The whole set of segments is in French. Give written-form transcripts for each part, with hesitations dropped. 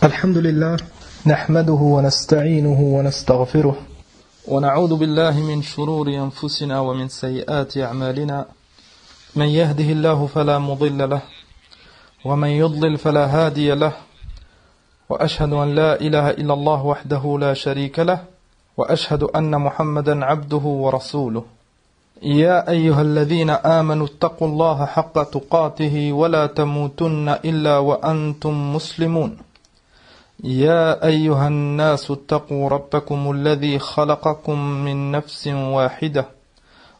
الحمد لله نحمده ونستعينه ونستغفره ونعوذ بالله من شرور أنفسنا ومن سيئات أعمالنا من يهده الله فلا مضل له ومن يضلل فلا هادي له وأشهد أن لا إله إلا الله وحده لا شريك له وأشهد أن محمدا عبده ورسوله يا أيها الذين آمنوا اتقوا الله حق تقاته ولا تموتن إلا وأنتم مسلمون يا أيها الناس اتقوا ربكم الذي خلقكم من نفس واحدة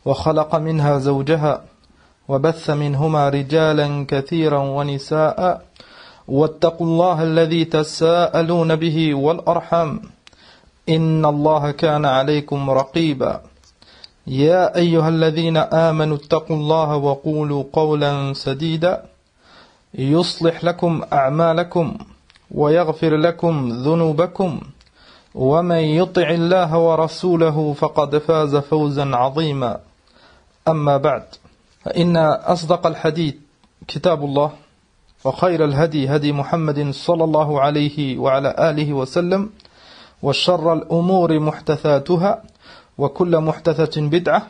وخلق منها زوجها وبث منهما رجالا كثيرا ونساء واتقوا الله الذي تساءلون به والأرحام إن الله كان عليكم رقيبا يا أيها الذين آمنوا اتقوا الله وقولوا قولا سديدا يصلح لكم أعمالكم ويغفر لكم ذنوبكم ومن يطع الله ورسوله فقد فاز فوزا عظيما أما بعد فإن أصدق الحديث كتاب الله وخير الهدي هدي محمد صلى الله عليه وعلى آله وسلم وشر الأمور محدثاتها وكل محدثة بدعة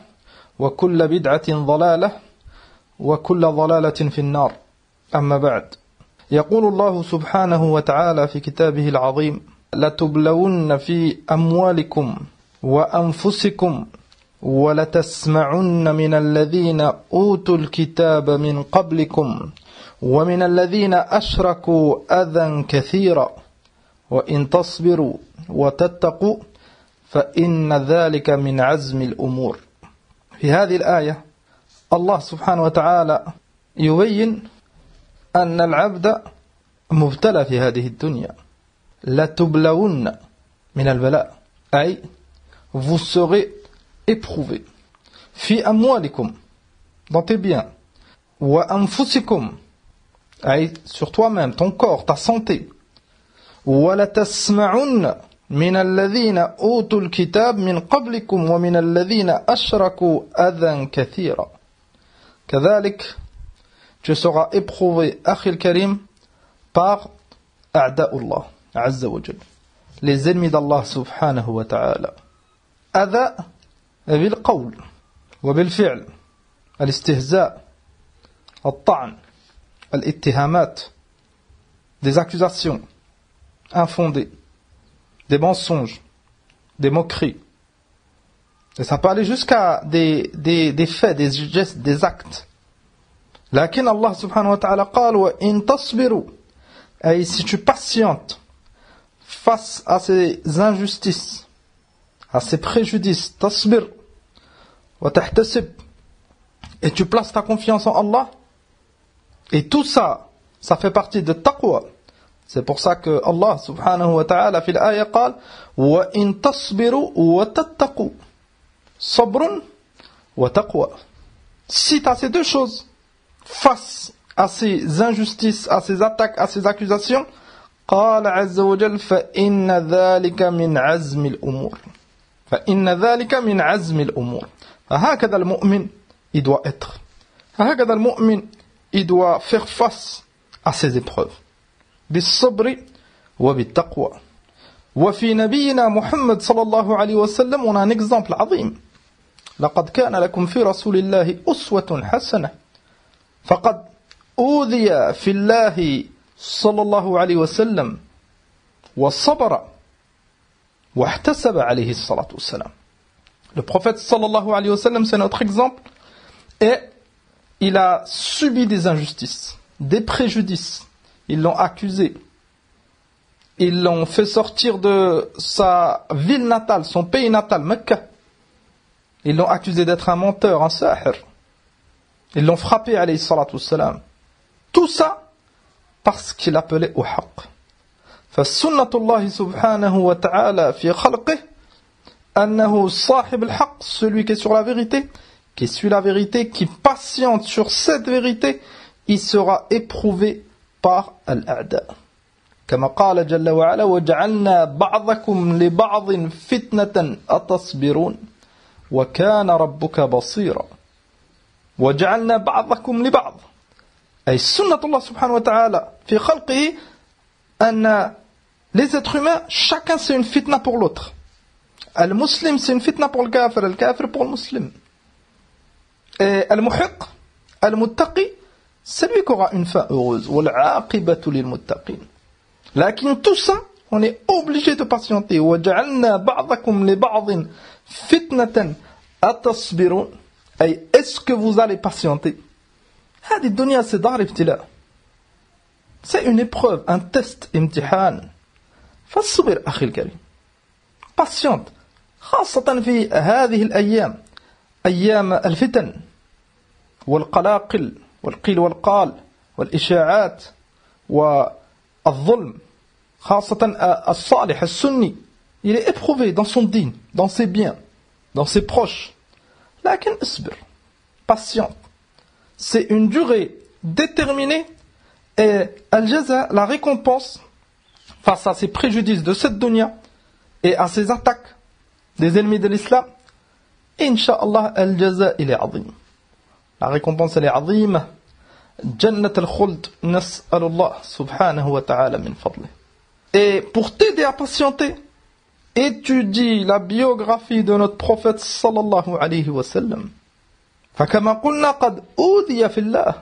وكل بدعة ضلالة وكل ضلالة في النار أما بعد يقول الله سبحانه وتعالى في كتابه العظيم لتبلون في أموالكم وأنفسكم ولتسمعن من الذين أوتوا الكتاب من قبلكم ومن الذين أشركوا أذى كثيرا وإن تصبروا وتتقوا فإن ذلك من عزم الأمور. في هذه الآية الله سبحانه وتعالى يبين أن العبد مبتلى في هذه الدنيا. لتبلون من البلاء أي vous serez éprouvé في أموالكم dans tes biens وأنفسكم أي sur toi-même, ton corps, ta santé. ولتسمعن من الذين أوتوا الكتاب من قبلكم ومن الذين أشركوا أذى كثيرا. كذلك tu seras éprouvé, Akhil Karim, par A'da'ullah, Azza wa Jal, les ennemis d'Allah subhanahu wa ta'ala. Adha بالقول وبالفعل الاستهزاء الطعن الاتهامات, des accusations infondées, des mensonges, des moqueries. Et ça peut aller jusqu'à des faits, des gestes, des actes. لكن Allah subhanahu wa ta'ala قال وإن تصبروا, et si tu patientes face à ces injustices, à ces préjudices, تصبر وتحتسب, et tu places ta confiance en Allah, et tout ça, ça fait partie de taqwa. C'est pour ça que Allah subhanahu wa ta'ala في الآية قال وإن تصبروا وتتقوا صبر وتقوى. Si tu as ces deux choses face à ces injustices, à ces attaques, à ces accusations, قال عز وجل فإن ذلك من عزم الأمور. فإن ذلك من عزم الأمور. هكذا المؤمن il doit être. هكذا المؤمن il doit faire face à ces épreuves. بالصبر وبالتقوى. وفي نبينا محمد صلى الله عليه وسلم on a un exemple عظيم. لقد كان لكم في رسول الله أسوة حسنة. فقد أوذي في الله صلى الله عليه وسلم وصبر واحتسب عليه الصلاة والسلام. Le prophète sallallahu alayhi wa sallam, c'est notre exemple, et il a subi des injustices, des préjudices. Ils l'ont accusé, ils l'ont fait sortir de sa ville natale, son pays natal, Mecca. Ils l'ont accusé d'être un menteur, un sahir. Ils l'ont frappé, alayhi salatu wassalam. Tout ça parce qu'il appelait au haqq. فسنة الله سبحانه وتعالى في خلقه أنه صاحب الحق, celui qui est sur la vérité, qui suit la vérité, qui patiente sur cette vérité, il sera éprouvé par al-a'da. كما قال جل وعلا وجعلنا بعضكم لبعض فتنة أتصبرون وكان ربك بصيرا. وجعلنا بعضكم لبعض, أي سنة الله سبحانه وتعالى في خلقه أن Les êtres humains, chacun c'est une fitna pour l'autre. Al-Muslim c'est une fitna pour le kafir pour le musulman. Et Al-Muhiq, Al-Muttaqi, c'est lui qui aura une fin heureuse. Wal-aqibatu lil-muttaqin. Lakin tout ça, on est obligé de patienter. وَجَعَلْنَا بَعْضَكُمْ لِبَعْضٍ فِتْنَةً أَتَصْبِرُونَ. Est-ce que vous allez patienter? هذه الدنيا c'est دار ابتلاء. C'est une épreuve, un test, امتحان. فاصبر أخي الكريم. Patiente. خاصة في هذه الأيام. أيام الفتن والقلاقل والقيل والقال والإشاعات والظلم. خاصة الصالح السني. Il est éprouvé dans son dîn, dans ses biens, dans ses proches. لكن اصبر. Patiente. C'est une durée déterminée et al-jaza, la récompense face à ces préjudices de cette dunya et à ces attaques des ennemis de l'islam, Inch'Allah, al-jaza il est azim. La récompense elle est azim. Jannat al-khuld, nas'alullah subhanahu wa ta'ala min fadlih. Et pour t'aider à patienter, étudie la biographie de notre prophète sallallahu alayhi wa sallam. فكما قلنا قد أوذي في الله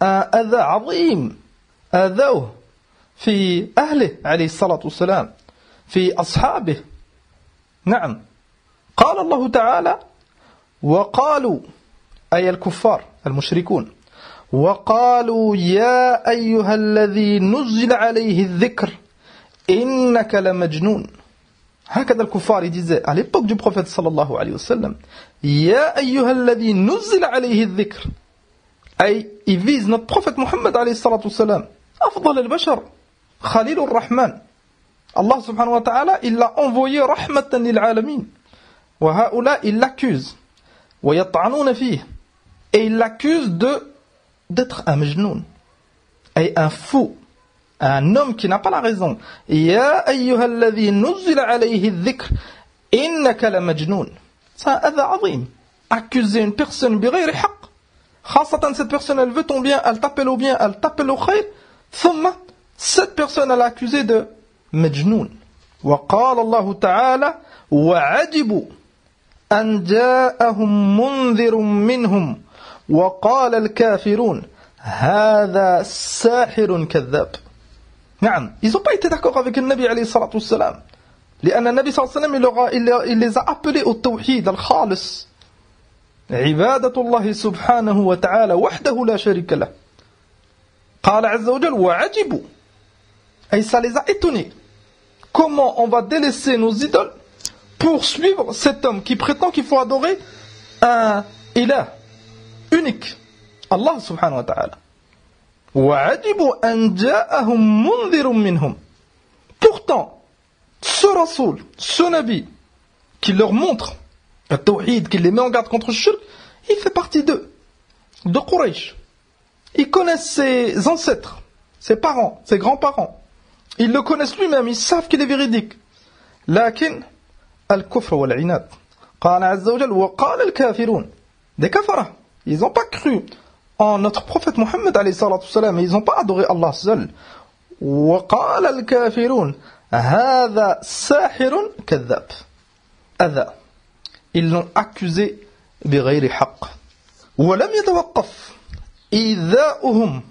أذى عظيم آذوه في أهله عليه الصلاة والسلام في أصحابه. نعم. قال الله تعالى وقالوا أي الكفار المشركون وقالوا يا أيها الذي نزل عليه الذكر إنك لمجنون. هكذا الكفار disaient à l'époque du prophète sallallahu alayhi wa sallam يا أيها الذي نزل عليه الذكر. أي ils visent notre prophète Muhammad alayhi salatu wassalam, أفضل البشر خليل الرحمن. Allah subhanahu wa ta'ala il l'a envoyé rahmatan lil alamin. وهؤلاء ils l'accusent ويطعنون فيه et ils l'accusent d'être un majnoun, et un fou, un homme qui n'a pas la raison. Ya ayyuha alladhi nuzzila alayhi adh-dhikr innaka la majnoun. C'est un adha azim. Accuser une personne bighayri haqq. Khasatan cette personne elle veut ton bien, elle t'appelle au bien, elle t'appelle au khayr. Thumma cette personne elle a accusé de majnoun. Wa qala Allah ta'ala wa ajibu an ja'ahum mundhirun minhum wa qala al-kafirun hadha sahirun kadhab. Ils n'ont pas été d'accord avec le Nabi alayhi salatu wassalam. لأن النبي صلى الله عليه وسلم il les a appelés au tawhid al-khalis. عبادة الله سبحانه وتعالى وحده لا شريك له. قال عز وجل وعجبوا. Et ça les a étonnés. Comment on va délaisser nos idoles pour suivre cet homme qui prétend qu'il faut adorer un ilah unique, Allah subhanahu wa ta'ala. وَعَجِبُوا أَنْ جَاءَهُمْ مُنْذِرٌ مِّنْهُمْ. Pourtant, ce Rasoul, ce Nabi, qui leur montre le tawhid, qui les met en garde contre le shirk, il fait partie d'eux, de Quraysh. Ils connaissent ses ancêtres, ses parents, ses grands-parents. Ils le connaissent lui-même, ils savent qu'il est véridique. لكن الكفر والعناد. قال عز وجل وقال الكافرون. Des kafaras, ils n'ont pas cru en notre prophète Muhammad alayhi salatu wassalam, ils n'ont pas adoré Allah seul. وقال الكافرون هذا ساحر كذاب. هذا ils l'ont accusé بغير حق. ولم يتوقف إيذاؤهم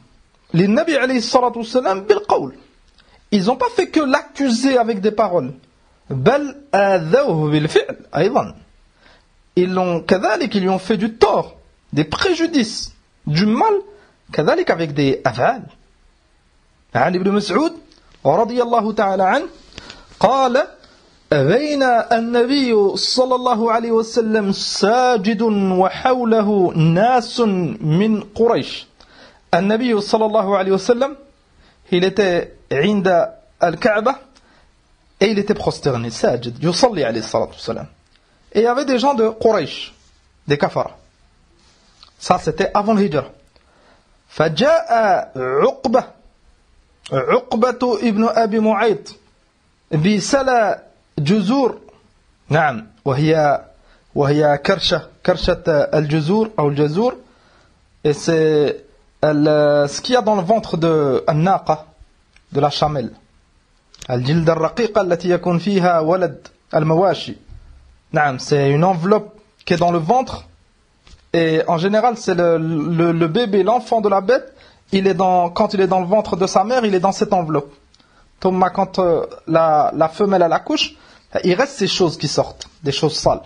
للنبي عليه الصلاة والسلام بالقول. Ils n'ont pas fait que l'accuser avec des paroles. بل آذوه بالفعل أيضا. Ils lui ont fait du tort, des préjudices, du mal, كذلك avec des أفعال. عن ابن مسعود رضي الله تعالى عنه قال بين النبي صلى الله عليه وسلم ساجد وحوله ناس من قريش. النبي صلى الله عليه وسلم il était عند الكعبة et il était prosterné, ساجد يصلي عليه الصلاة والسلام. Et il y avait des gens de Quraysh, des kafaras. Ça c'était avant le hijra. فجاء عقبة ابن أبي معيط بسلا جزور. نعم وهي كرشة الجزور أو الجزور. Et c'est ce qu'il y a dans le ventre de الناقة, de la chamelle. الجلدة الرقيقة التي يكون فيها ولد المواشي. نعم, c'est une enveloppe qui est dans le ventre. Et en général, c'est le bébé, l'enfant de la bête, quand il est dans le ventre de sa mère, il est dans cette enveloppe. Thomas, quand la femelle elle accouche, il reste ces choses qui sortent, des choses sales.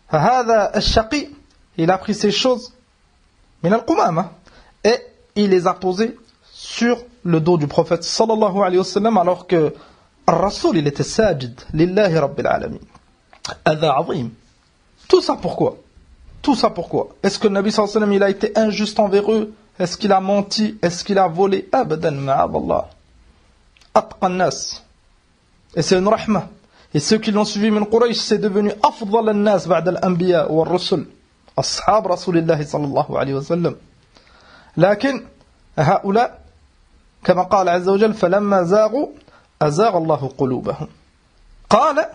هذا الشقي, il a pris ces choses من القمامة et il les a posées sur le dos du prophète sallallahu alayhi wa sallam, alors que Rasoul il était sajid lillahi rabbil alamin. هذا عظيم. Tout ça pourquoi? Tout ça pourquoi? Est-ce que le Nabi sallallahu alayhi wa sallam il a été injuste envers eux? Est-ce qu'il a menti? Est-ce qu'il a volé? Abadan ma'adallah. Atqa an-nas. Et c'est une rahma. Et ceux qui l'ont suivi min Quraysh, c'est devenu afdal an-nas ba'da al-anbiya wa ar-rusul. Ashab Rasulillah sallallahu alayhi wa sallam. لكن هؤلاء كما قال عز وجل فلما زاغوا أزاغ الله قلوبهم. قال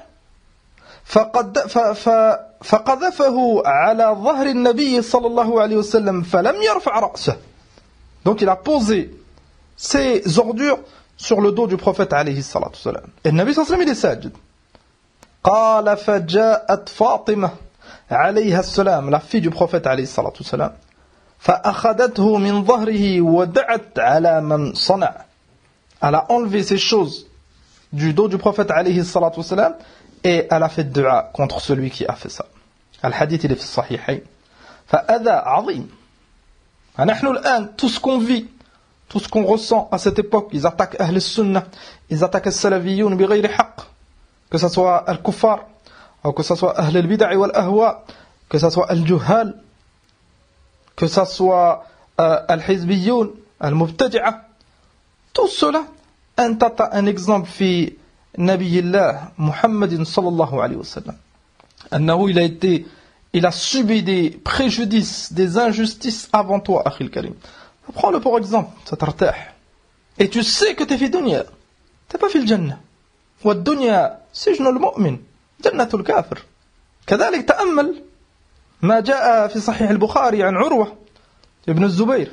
فقذفه على ظهر النبي صلى الله عليه وسلم فلم يرفع رأسه. Donc il a posé ses ordures sur le dos du prophète alayhi salatu wasalam. Et le Nabi sallallahu alayhi wa sallam il est sajid. قال فجاءت فاطمة عليها السلام, la fille du prophète alayhi salatu wasalam. فأخذته من ظهره ودعت على من صنع. Elle a enlevé ces choses du dos du prophète alayhi salatu wasalam et elle a fait dua contre celui qui a fait ça. Al-hadith il est في الصحيحين. فهذا عظيم. نحن الآن tout ce qu'on vit, tout ce qu'on ressent à cette époque, ils attaquent Ahl al-Sunnah, ils attaquent al-Salafiyoun بغير حق, que ce soit al-Kuffar, ou que ce soit Ahl al-Bid'a wal-Ahwa, que ce soit al-Juhal, que ce soit al-Hizbiyoun, al-Mubtadi'a, tout cela, un exemple في نبي الله محمد صلى الله عليه وسلم أنه il a subi des préjudices, des injustices avant toi, أخي الكريم. Prends-le pour exemple, ça t'artah. Et tu sais que tu es في dunya, tu n'es pas في الجنة. والدنيا سجن المؤمن, جنة الكافر. كذلك تأمل ما جاء في صحيح البخاري عن عروة ابن الزبير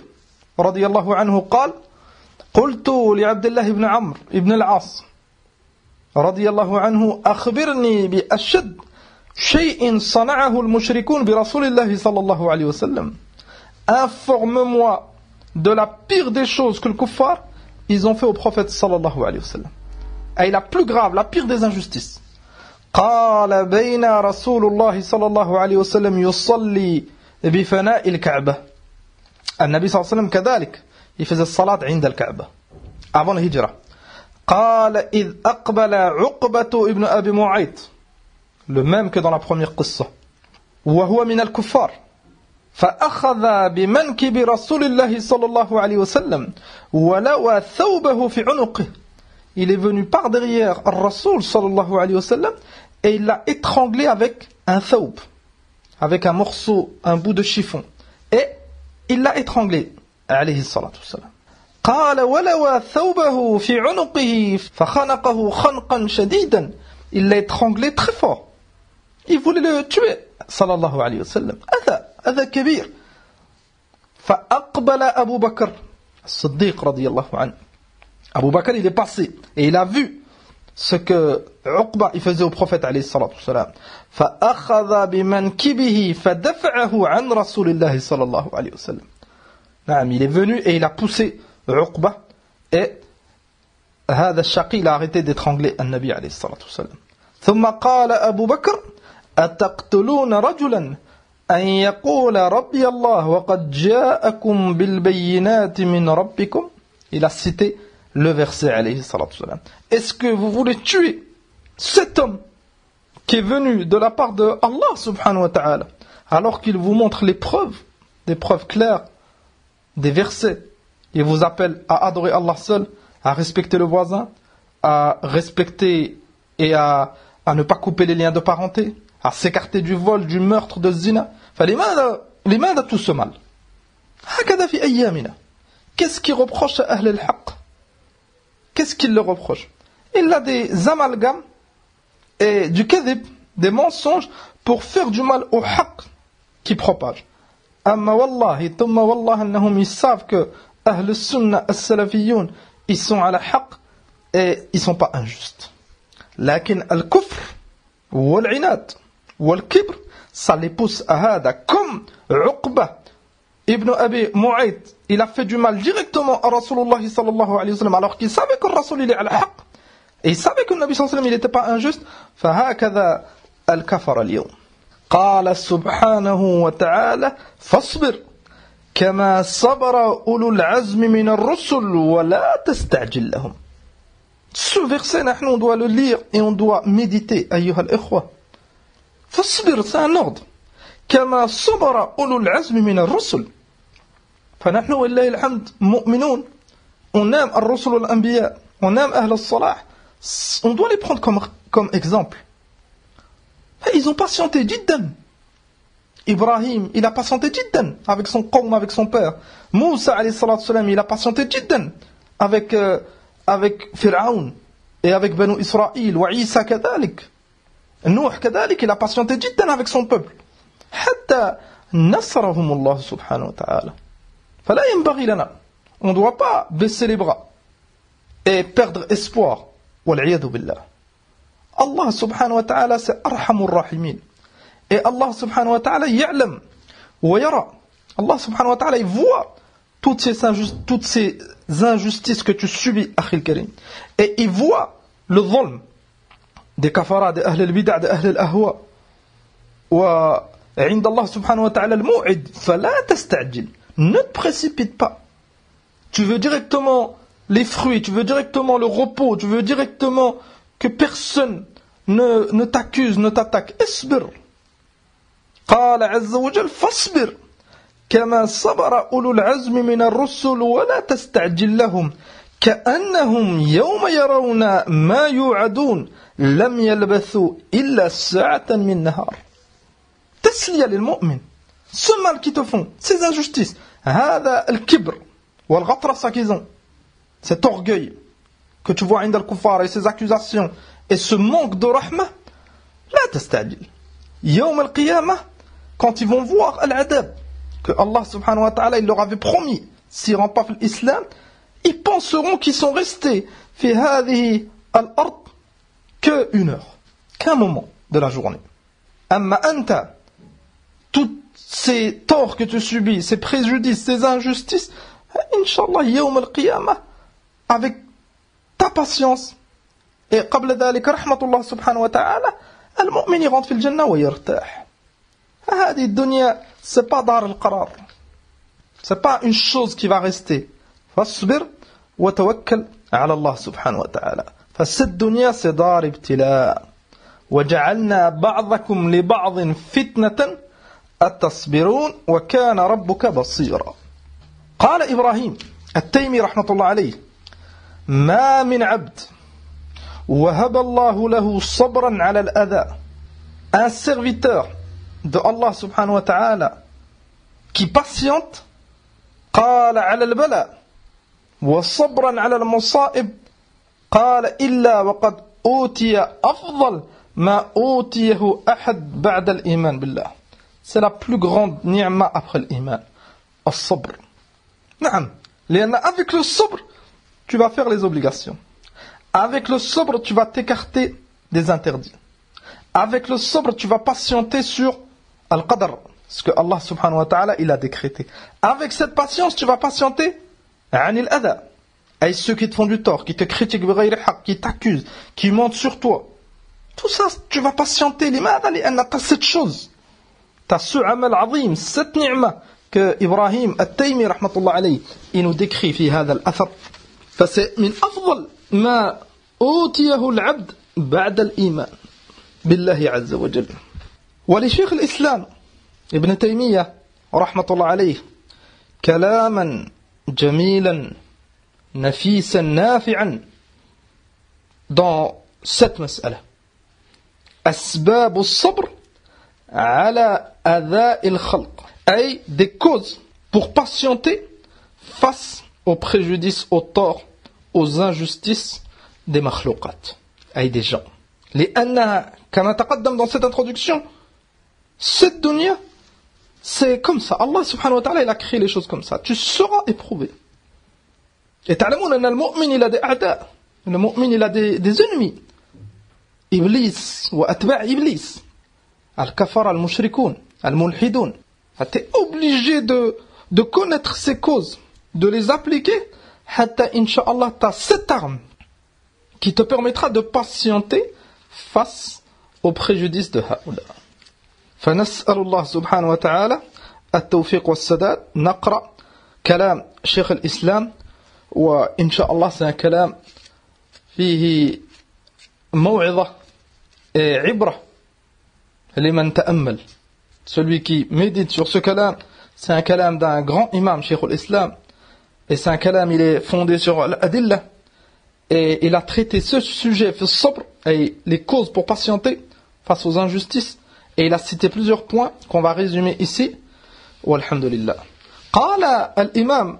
رضي الله عنه قال قلت لعبد الله بن عمرو ابن العاص رضي الله عنه أخبرني بأشد شيء صنعه المشركون برسول الله صلى الله عليه وسلم. Informe-moi de la pire des choses que le kuffar ils ont fait au prophète sallallahu alayhi wa sallam. Et la plus grave, la pire des injustices. قال بين رسول الله صلى الله عليه وسلم يصلي بفناء الكعبة. النبي صلى الله عليه وسلم كذلك il faisait الصلاة عند الكعبة avant la hijra. قال إذ أقبل عقبة ابن أبي معيط, le même que dans la première قصة, وهو من الكفار, فأخذ بمنكب رسول الله صلى الله عليه وسلم ولوى ثوبه في عنقه. Il est venu par derrière Rasoul sallallahu alayhi wa sallam et il l'a étranglé avec un thawb, avec un morceau, un bout de chiffon, et il l'a étranglé alayhi salatu wassalam. قال ولوى ثوبه في عنقه فخنقه خنقا شديدا. Il l'a étranglé très fort. Il voulait le tuer sallallahu alayhi wa sallam. هذا كبير. فأقبل أبو بكر الصديق رضي الله عنه. Abu Bakr il est passé et il a vu ce que Uqba il faisait au prophète alayhi salatu wassalam. فأخذ بمنكبه فدفعه عن رسول الله صلى الله عليه وسلم. نعم, il est venu et il a poussé Uqba et هذا الشقي il a arrêté d'étrangler النبي عليه الصلاة والسلام. ثم قال أبو بكر أتقتلون رجلا أن يقول ربي الله وقد جاءكم بالبينات من ربكم. Il a cité le verset alayhi salatu wasalam. Est-ce que vous voulez tuer cet homme qui est venu de la part de Allah subhanahu wa ta'ala alors qu'il vous montre les preuves, des preuves claires, des versets? Il vous appelle à adorer Allah seul, à respecter le voisin, à respecter et à ne pas couper les liens de parenté, à s'écarter du vol, du meurtre, de zina. لماذا tout ce mal? هكذا في أيامنا. Qu'est-ce qu'il reproche à Ahl al-Haqq? Qu'est-ce qu'il leur reproche? Il a des amalgames et du kadhib, des mensonges pour faire du mal au haqq qui propage. Amma wallahi, thumma wallah annahum, ils savent que Ahl al-Sunnah, al-Salafiyoun, ils sont à la haqq et ils ne sont pas injustes. لكن الكفر والعناد والكبر, ça les pousse à هذا, comme Uqba ibn Abi Mu'ayt, il a fait du mal directement à Rasulullah sallallahu alayhi wa sallam, alors qu'il savait que le Rasul il est à la haqq, et il savait que le Nabi sallallahu alayhi wa sallam il n'était pas injuste. فهكذا الكفر اليوم. قال سبحانه وتعالى فاصبر كما صبر أولو العزم من الرسل ولا تستعجل لهم. Ce verset, on doit le lire et on doit méditer, أيها الإخوة. فاصبر, c'est un ordre. كما صبر أولو العزم من الرسل. فنحن والله الحمد مؤمنون. On aime الرسل والأنبياء. On aime أهل الصلاح. On doit les prendre comme exemple. Ils ont patienté جدا. Ibrahim, il a patienté جدا avec son qawm, avec son père. Moussa alayhi salatu salam, il a patienté جدا avec Pharaon et avec Banu Israël. Wa Isa كذلك. Nuh كذلك, il a patienté جدا avec son peuple. حتى نصرهم الله سبحانه وتعالى. فلا ينبغي لنا. On ne doit pas baisser les bras et perdre espoir. والعياذ بالله. Allah subhanahu wa ta'ala c'est arhamur rahimin. Et Allah subhanahu wa ta'ala ya'lam wa yara. Allah subhanahu wa ta'ala il voit toutes ces injustices que tu subis, akhil karim. Et il voit le zulm des kafaras, des ahl al-bid'a, des ahl al-ahwa. Wa 'inda Allah subhanahu wa ta'ala al-maw'id, fala tasta'jil. Ne te précipite pas. Tu veux directement les fruits, tu veux directement le repos, tu veux directement que personne ne t'accuse, ne t'attaque. Isbir. قال عز وجل فاصبر كما صبر أولو العزم من الرسل ولا تستعجل لهم كأنهم يوم يرون ما يوعدون لم يلبثوا إلا ساعة من نهار. تسلية للمؤمن. Ce mal qu'ils te font, ces injustices, هذا الكبر والغطرسة qu'ils ont, cet orgueil que tu vois عند الكفار et ces accusations et ce manque de rahma, لا تستعجل. يوم القيامة, quand ils vont voir al-adab que Allah subhanahu wa ta'ala il leur avait promis s'ils rentrent pas dans l'islam, ils penseront qu'ils sont restés fi hadhihi al-ard que une heure, qu'un moment de la journée. Amma anta, tous ces torts que tu subis, ces préjudices, ces injustices, inshallah yawm al-qiyamah, avec ta patience et qabla dhalika rahmatullah subhanahu wa ta'ala, al-mu'min il rentre fil jannah wa yartah. هذه الدنيا c'est pas dar al-qarar, c'est pas une chose qui va rester. فاصبر وتوكل على الله سبحانه وتعالى. فالسد الدنيا c'est dar ابتلاء. وجعلنا بعضكم لبعض فتنة أتصبرون وكان ربك بصيرا. قال إبراهيم التيمي رحمة الله عليه ما من عبد وهب الله له صبرا على الأذى. Un serviteur de Allah subhanahu wa ta'ala qui patiente قال على البلاء وصبرا على المصائب قال إلا وقد أوتي أفضل ما أوتيه أحد بعد الإيمان بالله. C'est la plus grande ni'ma après l'iman, الصبر. نعم, لأن avec le sabr tu vas faire les obligations, avec le sabr tu vas t'écarter des interdits, avec le sabr tu vas patienter sur al-qadr, ce que Allah subhanahu wa ta'ala il a décrété. Avec cette patience tu vas patienter anil adha, et ceux qui te font du tort, qui te critiquent bighayri haqq, qui t'accusent, qui mentent sur toi, tout ça tu vas patienter. لماذا؟ لأن t'as cette chose, t'as ce amal azim, cette ni'ma que Ibrahim al-Taymi rahmatullah alayhi il nous décrit في هذا الأثر. فسي من أفضل ما أوتيه العبد بعد الإيمان بالله عز وجل. ولشيخ الإسلام ابن تيمية رحمة الله عليه كلاما جميلا نفيسا نافعا dans cette مسألة. أسباب الصبر على أذى الخلق, أي des causes pour patienter face aux préjudices, aux torts, aux injustices des makhlouqat, أي des gens. لأنها كما تقدم dans cette introduction, cette dunya, c'est comme ça. Allah subhanahu wa ta'ala, il a créé les choses comme ça. Tu seras éprouvé. Et تعلمون أن المؤمن il a des أعداء. Le mu'min, il a des ennemis. Iblis, wa atba' Iblis. Al-kafar, al-mushrikoun, al-mulhidoun. Tu es obligé de connaître ces causes, de les appliquer. Hatta, incha'Allah, tu as cette arme qui te permettra de patienter face aux préjudices de Haoula. فنسأل الله سبحانه وتعالى التوفيق والسداد. نقرأ كلام شيخ الإسلام وإن شاء الله c'est un كلام فيه موعظة عبرة لمن تأمل. Celui qui médite sur ce kalam, c'est un kalam d'un grand imam, Cheikh al-Islam, et c'est un kalam, il est fondé sur l'adillah, et il a traité ce sujet, fi sabr, et les causes pour patienter face aux injustices, et il a cité plusieurs points qu'on va résumer ici. Walhamdulillah. قال الإمام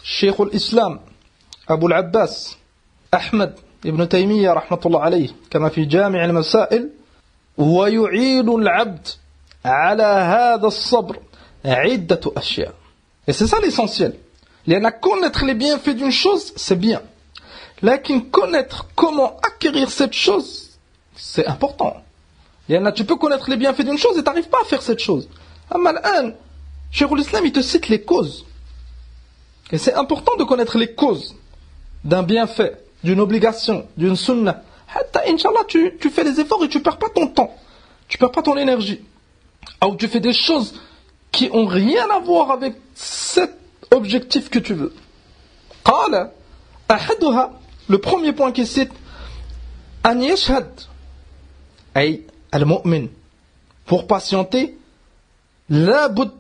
شيخ الإسلام أبو العباس أحمد ابن تيمية رحمة الله عليه كما في جامع المسائل ويعين العبد على هذا الصبر عدة أشياء. Et c'est ça l'essentiel. لأن connaître les bienfaits d'une chose, c'est bien. Lakin connaître comment acquérir cette chose, c'est important. لأن tu peux connaître les bienfaits d'une chose et tu n'arrives pas à faire cette chose. أما الآن Cheikh l'Islam, il te cite les causes. Et c'est important de connaître les causes d'un bienfait, d'une obligation, d'une sunnah. Hatta, Inch'Allah, tu fais les efforts et tu ne perds pas ton temps. Tu ne perds pas ton énergie. Ou tu fais des choses qui n'ont rien à voir avec cet objectif que tu veux. قال أحدها, le premier point qu'il cite, أن يشهد, أي المؤمن, pour patienter, لابد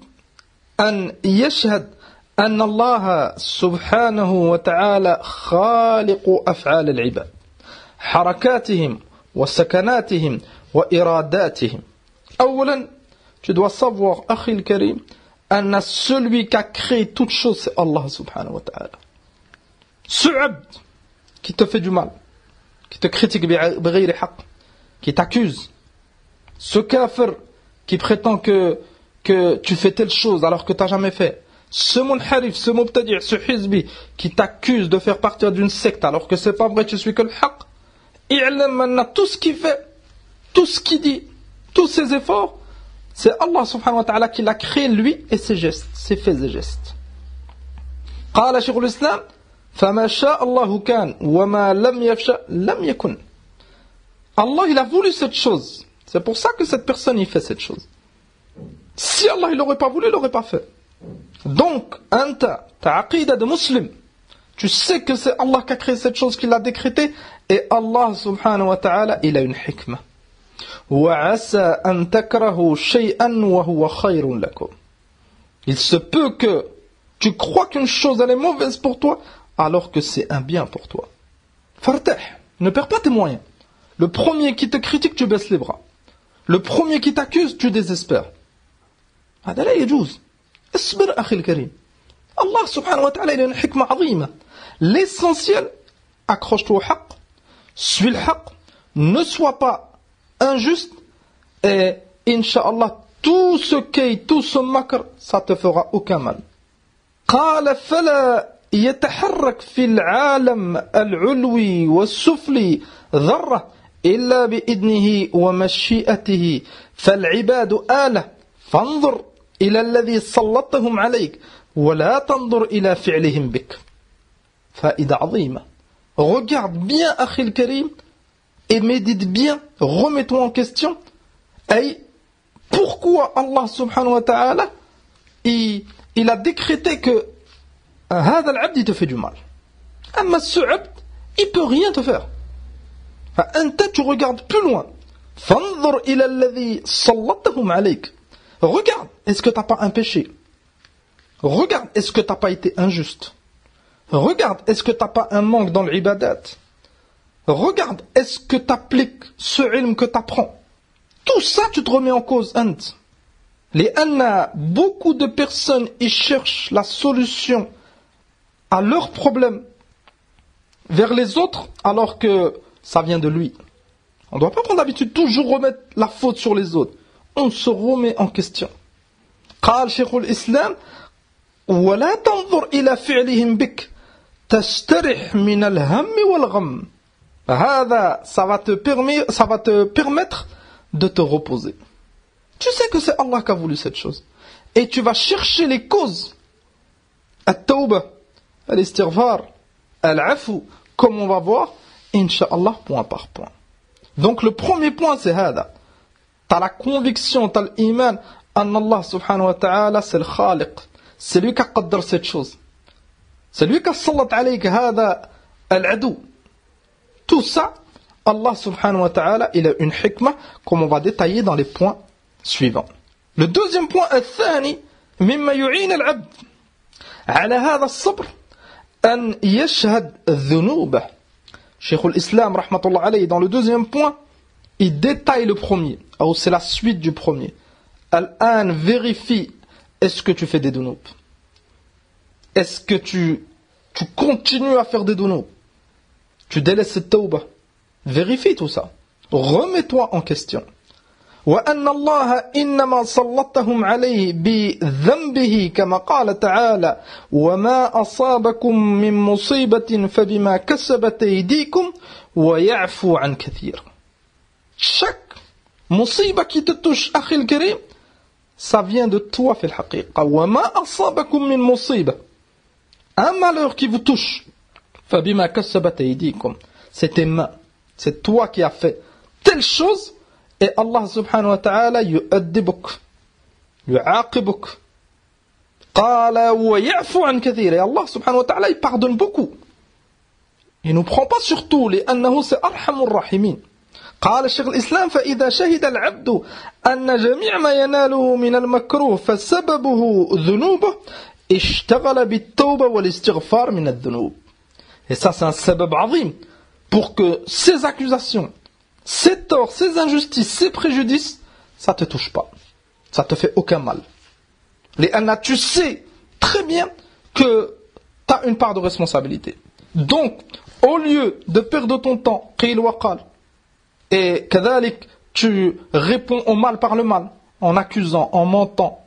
أن يشهد أن الله سبحانه وتعالى خالق أفعال العباد حركاتهم وسكناتهم وإراداتهم. أولا, tu dois savoir, أخي الكريم, أن celui qui a créé toute chose, c'est Allah subhanahu wa ta'ala. Ce abd qui te fait du mal, qui te critique بغير حق, qui t'accuse, ce kafir qui prétend que tu fais telle chose alors que tu n'as jamais fait, ce munharif, ce mubtadi', ce hizbi qui t'accuse de faire partie d'une secte alors que c'est pas vrai, tu suis que le haqq, i'lam maintenant tout ce qu'il fait, tout ce qu'il dit, tous ses efforts, c'est Allah subhanahu wa ta'ala qui l'a créé lui et ses gestes, ses faits et gestes. قال شيخ الإسلام فما شاء الله كان وما لم يشاء لم يكن. Allah il a voulu cette chose, c'est pour ça que cette personne il fait cette chose. Si Allah il l'aurait pas voulu, il l'aurait pas fait. Donc, anta, ta aqida de musulman, tu sais que c'est Allah qui a créé cette chose, qui l'a décrétée, et Allah subhanahu wa ta'ala, il a une hikmah. وَعَسَى أَن تَكْرَهُ شَيْئًا وَهُوَ خَيْرٌ لَكُمْ. Il se peut que tu crois qu'une chose elle est mauvaise pour toi, alors que c'est un bien pour toi. Fartah, ne perds pas tes moyens. Le premier qui te critique, tu baisses les bras. Le premier qui t'accuse, tu désespères. هذا لا يجوز. اصبر أخي الكريم. Allah subhanahu wa ta'ala il a une hikmah عظيمة. L'essentiel, accroche-toi au haqq, suis le haqq, ne sois pas injuste, et incha'Allah, tout ce kay, tout ce makr, ça te fera aucun mal. قال فلا يتحرك في العالم العلوي والسفلي ذرة إلا بإذنه ومشيئته فالعباد آلة فانظر إلى الذي سلطهم عليك ولا تنظر إلى فعلهم بك. فائدة عظيمة. Regarde bien, أخي الكريم, et médite bien, remets-toi en question. Et pourquoi Allah subhanahu wa ta'ala il a décrété que هذا العبد il te fait du mal. أما ce abd, il peut rien te faire. فأنت tu regardes plus loin. فانظر إلى الذي سلطهم عليك. Regarde, est-ce que tu n'as pas un péché? Regarde, est-ce que tu n'as pas été injuste? Regarde, est-ce que tu n'as pas un manque dans l'ibadat? Regarde, est-ce que tu appliques ce ilm que tu apprends? Tout ça, tu te remets en cause. Beaucoup de personnes ils cherchent la solution à leurs problèmes vers les autres alors que ça vient de lui. On ne doit pas prendre l'habitude de toujours remettre la faute sur les autres. On se remet en question. قال شيخ الإسلام ولا تنظر إلى فعلهم بك. تسترح من الهم والغم. هذا ça va te permettre de te reposer. Tu sais que c'est Allah qui a voulu cette chose. Et tu vas chercher les causes. At-tawbah, al-istighfar, al-afu, comme on va voir, Inch'Allah, point par point. Donc le premier point c'est hada. T'as la conviction, t'as l'iman, en Allah subhanahu wa ta'ala, c'est le khaliq. C'est lui qui a qaddar cette chose. C'est lui qui a sallat alayk hada al-adou. Tout ça, Allah subhanahu wa ta'ala, il a une hikmah, comme on va détailler dans les points suivants. Le deuxième point, الثاني مما يعين العبد على هذا الصبر أن يشهد ذنوبه. Cheikh al-Islam, rahmatullah alayhi, dans le deuxième point, il détaille le premier, ou c'est la suite du premier. Al-an, vérifie, est-ce que tu fais des dunub? Est-ce que tu continues à faire des dunub? Tu délaisses cette tawbah? Vérifie tout ça. Remets-toi en question. وأن الله إنما سلطهم عليه بذنبه كما قال تعالى وما أصابكم من مصيبة فبما كسبت أيديكم ويعفو عن كثير. Chaque مصيبة qui te touche أخي الكريم, ça vient de toi في الحقيقة. وما أصابكم من مصيبة, un malheur qui vous touche, فبما كسبت أيديكم, c'est tes mains, c'est toi qui as fait telle chose. Et Allah subhanahu wa ta'ala yu'addibuk, yu'aqibuk. Qala wa ya'fu an kathir. Et Allah subhanahu wa ta'ala, il pardonne beaucoup. Il ne prend pas sur tout, لأنه c'est أرحم الراحمين. قال الشيخ الإسلام فإذا شهد العبد أن جميع ما يناله من المكروه فسببه ذنوبه اشتغل بالتوبة والاستغفار من الذنوب. Et ça c'est un sabab azim pour que ces accusations, ces torts, ces injustices, ces préjudices, ça ne te touche pas. Ça ne te fait aucun mal. Tu sais très bien que tu as une part de responsabilité. Donc, au lieu de perdre ton temps, qil wa qal, et kadhalik, tu réponds au mal par le mal, en accusant, en mentant,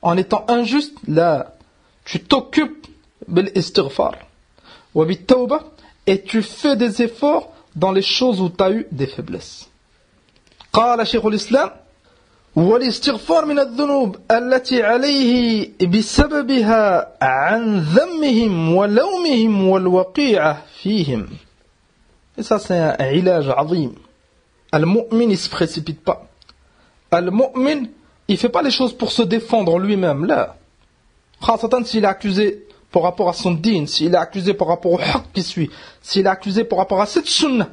en étant injuste, là, tu t'occupes bil istighfar wa bit tawbah, et tu fais des efforts dans les choses où tu as eu des faiblesses. قال شيخ الإسلام والاستغفار من الذنوب التي عليه بسببها عن ذمهم ولومهم والوقيعة فيهم. Et ça c'est un علاج عظيم. Al-mu'min il se précipite pas. Al-mu'min il fait pas les choses pour se défendre lui-même là. خاصة s'il est accusé par rapport à son din, s'il est accusé par rapport au haqq qui suit, s'il est accusé par rapport à cette sunna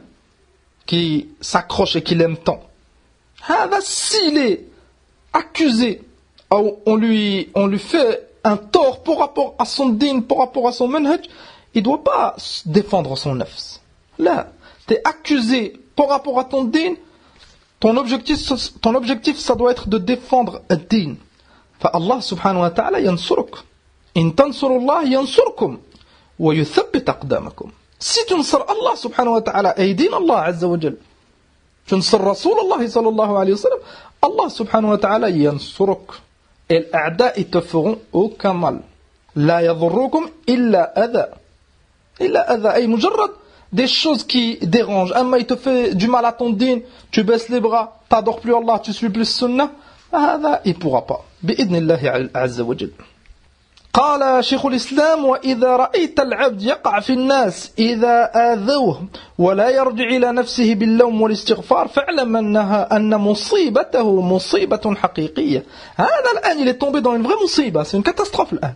qui s'accroche et qu'il aime tant. S'il est accusé, on lui fait un tort par rapport à son din, par rapport à son manhaj, il ne doit pas défendre son nafs. Là, tu es accusé par rapport à ton din, ton objectif ça doit être de défendre le din. Allah subhanahu wa ta'ala yansuruk. إن تنصروا الله ينصركم ويثبت أقدامكم. Si tu نصر Allah subhanahu wa ta'ala أي دين الله عز وجل, tu نصر رسول الله صلى الله عليه وسلم, Allah subhanahu wa ta'ala ينصرك. Et les أعداء ils te feront aucun mal. لا يضركم إلا أذى. إلا أذى أي مجرد des choses qui dérangent. أما il te fait du mal à ton din, tu baisses les bras, tu n'adores plus Allah, tu suis plus sunnah, هذا il ne pourra pas. بإذن الله عز وجل. قال شيخ الإسلام وإذا رأيت العبد يقع في الناس إذا آذوه ولا يرجع إلى نفسه باللوم والاستغفار فاعلم أن مصيبته مصيبة حقيقية. هذا الآن il est tombé dans une vraie مصيبة, c'est une catastrophe الآن.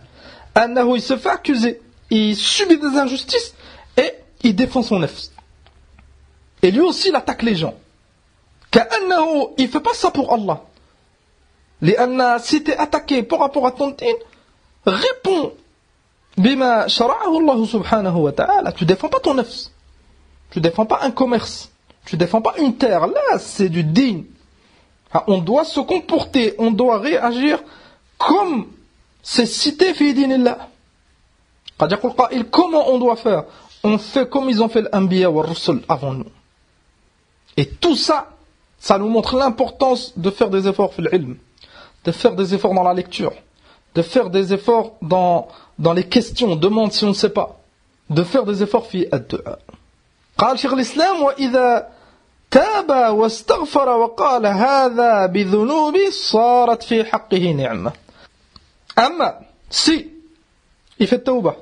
أنه il se fait accuser, il subit des injustices et il défend son nafs. Et lui aussi il attaque les gens. كأنه il fait pas ça pour Allah. لأن si tu es attaqué par rapport à ton din, réponds bima shara'ahu Allah subhanahu wa ta'ala. Tu défends pas ton nafs, tu défends pas un commerce, tu défends pas une terre. Là c'est du din. On doit se comporter, on doit réagir comme c'est cité fi dinillah. قد يقول قائل comment on doit faire? On fait comme ils ont fait l'anbiya wa rusul avant nous. Et tout ça, ça nous montre l'importance de faire des efforts fil ilm, de faire des efforts dans la lecture, de faire des efforts dans les questions, demande si on ne sait pas. de faire des efforts في الدعاء. قال شيخ الإسلام وإذا تاب واستغفر وقال هذا بذنوبي صارت في حقه نعمة. أما si il fait tawbah,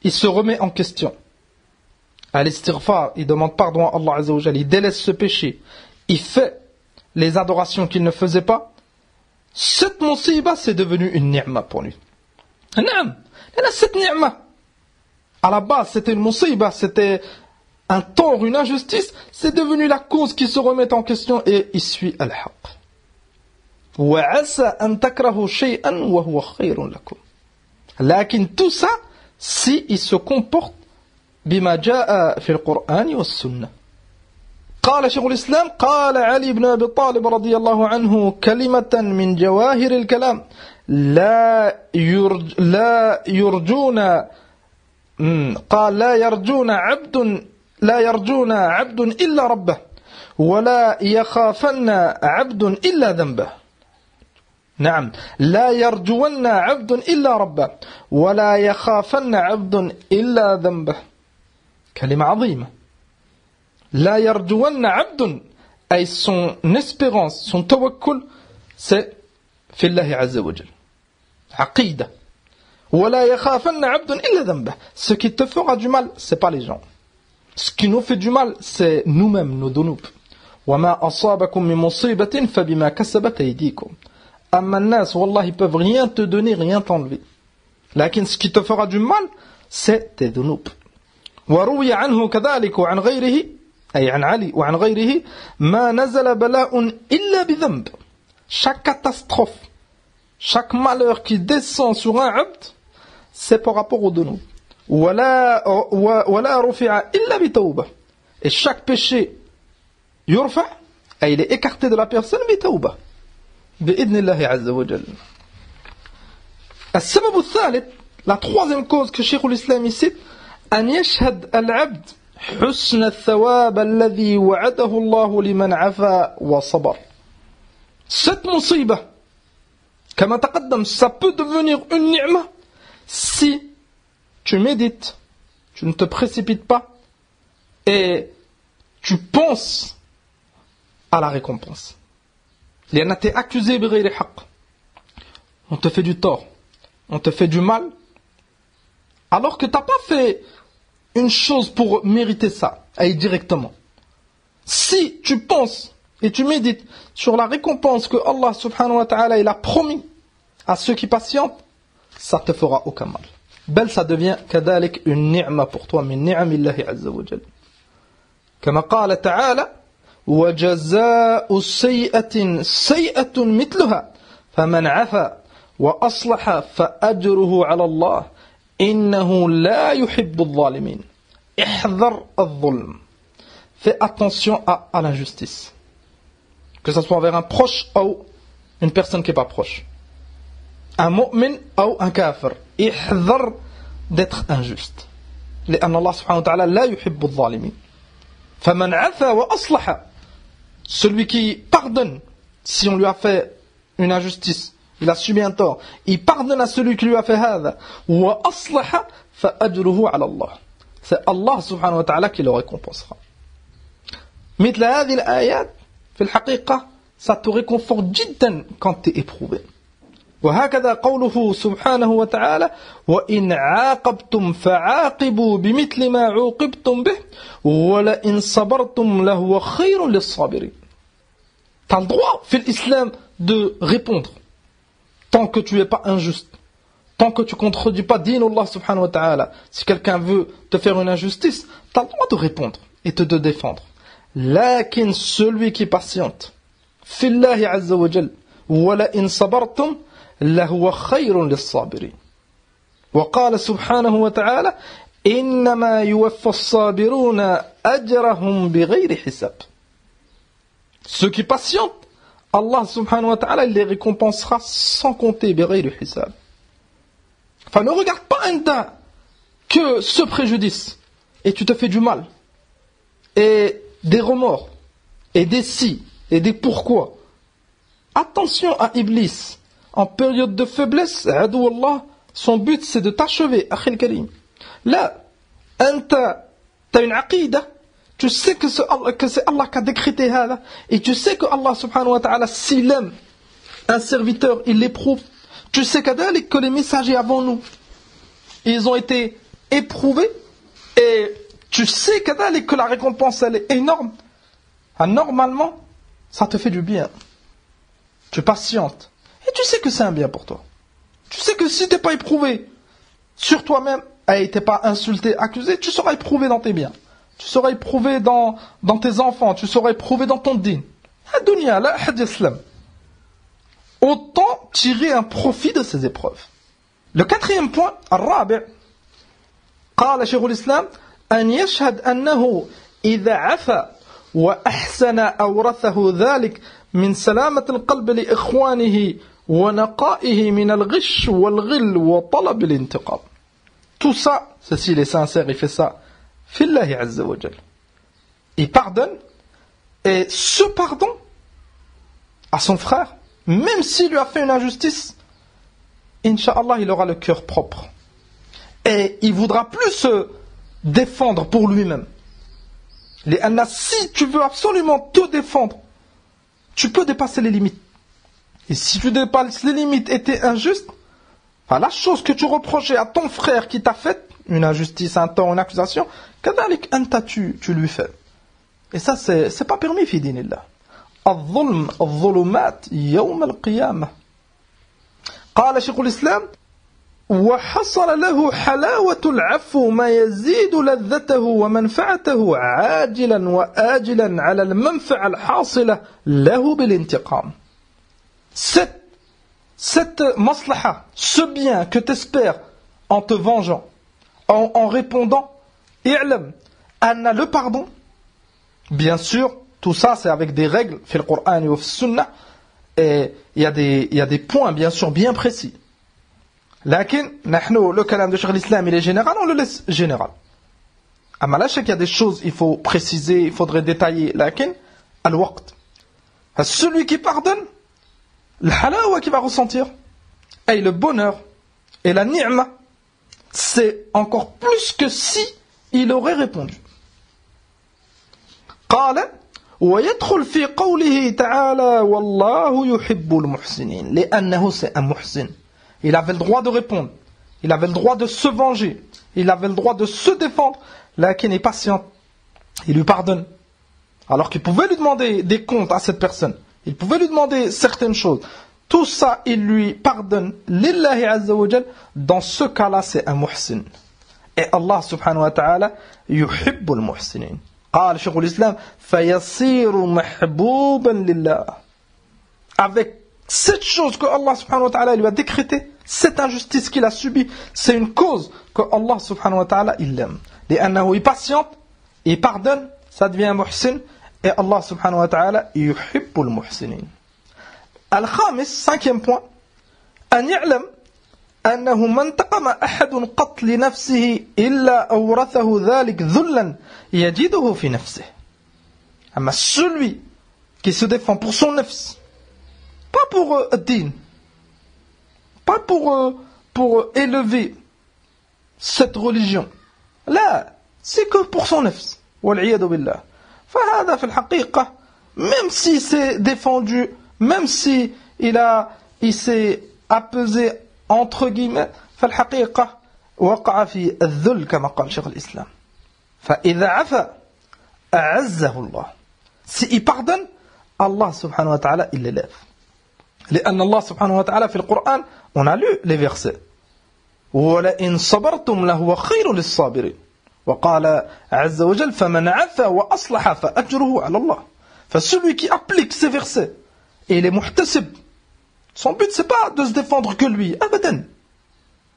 il se remet en question, à l'istighfar, il demande pardon à Allah Azza wa Jalla, il délaisse ce péché, il fait les adorations qu'il ne faisait pas, cette musiba c'est devenu une ni'ma pour lui. Naam, cette ni'ma, à la base c'était une musiba, c'était un tort, une injustice, c'est devenu la cause qui se remet en question et il suit al-haq. وَعَسَى أَن تَكْرَهُ شَيْئًا وَهُوَ خَيْرٌ لَكُمْ. لكن tout ça, si il se comporte بما جاء في القرآن والسنة. قال شيخ الإسلام قال علي بن أبي طالب رضي الله عنه كلمة من جواهر الكلام لا يرجون قال لا يرجون عبد إلا ربه ولا يخافن عبد إلا ذنبه. نعم لا يرجون عبد إلا ربه ولا يخافن عبد إلا ذنبه. كلمة عظيمة. لا يرجون عبد أي son espérance, son tawakkul, c'est في الله عز وجل. عقيدة. ولا يخافن عبد إلا ذنبه. Ce qui te fera du mal, c'est pas les gens. Ce qui nous fait du mal, c'est nous-mêmes, nos dunub. وما أصابكم من مصيبة فبما كسبت أيديكم. أما الناس والله ils peuvent rien te donner, rien t'enlever. لكن ce qui te fera du mal, c'est tes dunub. وروي عنه كذلك وعن غيره أي عن علي وعن غيره ما نزل بلاء إلا بذنب. Chaque catastrophe, chaque malheur qui descend sur un abd, c'est par rapport au dunub. ولا رفع إلا بتوبة. Et chaque péché يرفع, et il est écarté de la personne بتوبة. بإذن الله عز وجل. السبب الثالث, la troisième cause que Cheikh l'Islam cite, أن يشهد العبد حسن الثواب الذي وعده الله لمن عفا وصبر. Cette musiba, كما تقدم, ça peut devenir une ni'ma si tu médites, tu ne te précipites pas et tu penses à la récompense. لأن t'es accusé بغير حق. On te fait du tort, on te fait du mal, alors que tu n'as pas fait une chose pour mériter ça, et directement. Si tu penses et tu médites sur la récompense que Allah subhanahu wa ta'ala il a promis à ceux qui patientent, ça te fera aucun mal. Bel ça devient كذلك une ni'ma pour toi من نعم الله عز وجل. كما قال تعالى وجزاء السيئة سيئة مثلها فمن عفا وأصلح فأجره على الله إنه لا يحب الظالمين. احذر الظلم. Fais attention à l'injustice. Que ce soit envers un proche ou une personne qui n'est pas proche. Un mu'min ou un kafir. احذر d'être injuste. لأن الله سبحانه وتعالى لا يحب الظالمين. فمن عفا وأصلح. Celui qui pardonne si on lui a fait une injustice, il a subi un tort, il pardonne à celui qui lui a fait هذا وأصلح فأجره على الله. C'est Allah subhanahu wa ta'ala qui le récompensera. مثل هذه الآيات في الحقيقة ça te réconforte جدا quand tu es éprouvé. وهكذا قوله سبحانه وتعالى وإن عاقبتم فعاقبوا بمثل ما عوقبتم به ولئن صبرتم لهو خير للصابرين. Tu as le droit, في l'islam, de répondre tant que tu n'es pas injuste, tant que tu ne contredis pas din Allah subhanahu wa ta'ala. Si quelqu'un veut te faire une injustice, tu as le droit de répondre et de te défendre. لكن celui qui patiente في الله عز وجل ولئن صبرتم لهو خير للصابرين. وقال سبحانه وتعالى إنما يوفى الصابرون أجرهم بغير حساب. Ceux qui patientent, Allah subhanahu wa ta'ala les récompensera sans compter بغير حساب. Enfin, ne regarde pas Anta que ce préjudice et tu te fais du mal et des remords et des si et des pourquoi. Attention à Iblis. En période de faiblesse, Adou Allah, son but c'est de t'achever, Akhil Karim. Là, t'as une aqidah, tu sais que c'est Allah qui a décrété ça, et tu sais que Allah subhanahu wa ta'ala, s'il aime un serviteur, il l'éprouve. Tu sais que les messagers avant nous, ils ont été éprouvés, et tu sais que la récompense elle est énorme. Normalement, ça te fait du bien. Tu patientes. Et tu sais que c'est un bien pour toi. Tu sais que si tu n'es pas éprouvé sur toi-même, et tu n'es pas insulté, accusé, tu seras éprouvé dans tes biens. Tu seras éprouvé dans tes enfants. Tu seras éprouvé dans ton din. La dunya, la had islam. Autant tirer un profit de ces épreuves. Le quatrième point, الرابع, قال شيخ الإسلام أن يشهد أنه إذا عفا وأحسن أورثه ذلك من سلامة القلب لإخوانه ونقائه من الغش والغل وطلب الانتقام. Tout ça, c'est s'il est sincère, il fait ça. Fillahi Azza wa Jal. Il pardonne, et ce pardon à son frère, même s'il lui a fait une injustice, Inch'Allah, il aura le cœur propre. Et il voudra plus se défendre pour lui-même. Si tu veux absolument te défendre, tu peux dépasser les limites. Et si tu dépasses les limites et tu es injuste, la chose que tu reprochais à ton frère qui t'a fait, une injustice, un tort, une accusation, tu lui fais. Et ça, c'est pas permis, fi dinillah. الظلم الظلمات يوم القيامة. قال شيخ الإسلام وحصل له حلاوة العفو ما يزيد لذته ومنفعته عاجلا وآجلا على المنفعة الحاصلة له بالانتقام. Cette maslaha, ce bien que tu espères en te vengeant, en répondant, i'lam, anna le pardon, bien sûr, tout ça c'est avec des règles, fi le Coran et au Sunnah, et il y a des points bien sûr bien précis. Lakin, le kalam de Cheikh l'Islam il est général, on le laisse général. Amma là, je sais qu'il y a des choses, il faut préciser, il faudrait détailler. Lakin, al-waqt. Celui qui pardonne, le halawa qu'il va ressentir, et le bonheur, et la ni'ma, c'est encore plus que si il aurait répondu. قال ويدخل في قوله تعالى والله يحب المحسنين لأنه c'est un muhsin. Il avait le droit de répondre, il avait le droit de se venger, il avait le droit de se défendre, là qui est patient, il lui pardonne. Alors qu'il pouvait lui demander des comptes à cette personne, il pouvait lui demander certaines choses. Tout ça, il lui pardonne. Lillahi Azza wa Jal, dans ce cas-là, c'est un muhsin. Et Allah subhanahu wa ta'ala, yuhibbu al-muhsinin. قال شيخ الإسلام فيصير محبوبا لله. Avec cette chose que Allah subhanahu wa ta'ala lui a décrétée, cette injustice qu'il a subie, c'est une cause que Allah subhanahu wa ta'ala il l'aime. لأنه il patiente, il pardonne, ça devient un muhsin, et Allah subhanahu wa ta'ala يحب المحسنين. الخامس, cinquième point, أن يعلم أنه ما انتقم أحد قط لنفسه إلا أورثه ذلك ذلا يجده في نفسه. أما celui qui se défend pour son nafs, pas pour din, pas pour élever cette religion, là, c'est que pour son nafs. والعياذ بالله. فهذا في الحقيقة, même si c'est défendu, même si il s'est apaisé entre guillemets, فالحقيقة وقع في الذل كما قال شيخ الإسلام. فإذا عفا أعزه الله. S'il pardonne, Allah subhanahu wa ta'ala il l'élève. لأن الله سبحانه وتعالى في القرآن, on a lu les versets. ولئن صبرتم لهو خير للصابرين. وقال عز وجل فمن عفا وأصلح فأجره على الله. Celui qui applique ces versets et il est muhtasib, son but c'est pas de se défendre que lui. Abadan.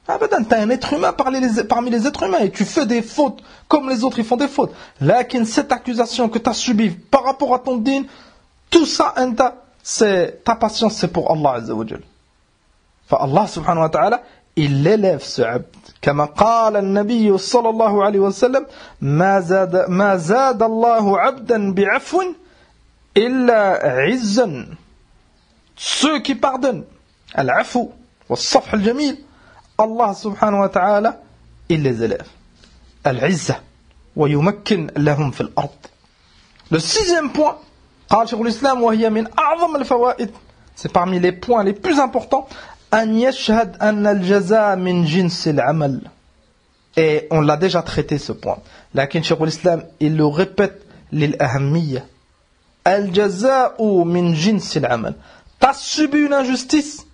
T'es un être humain parmi les êtres humains et tu fais des fautes comme les autres ils font des fautes. Lakin cette accusation que tu as subie par rapport à ton din, tout ça, ta patience c'est pour Allah Azza wa Jal. Allah subhanahu wa ta'ala, il élève ce abd. كما قال النبي صلى الله عليه وسلم ما زاد الله عبدا بعفو إلا عزا. Ceux qui pardonnent, al-afu, wa-safh al-jamil, Allah subhanahu wa ta'ala, il les élève. العزة ويمكن لهم في الأرض. Le sixième point, قال شيخ الإسلام وهي من أعظم الفوائد, c'est parmi les points les plus importants, أن يشهد أن الجزاء من جنس العمل. Et on l'a déjà traité ce point. لكن شيخ الإسلام il le répète للأهمية. الجزاء من جنس العمل. T'as subi une injustice.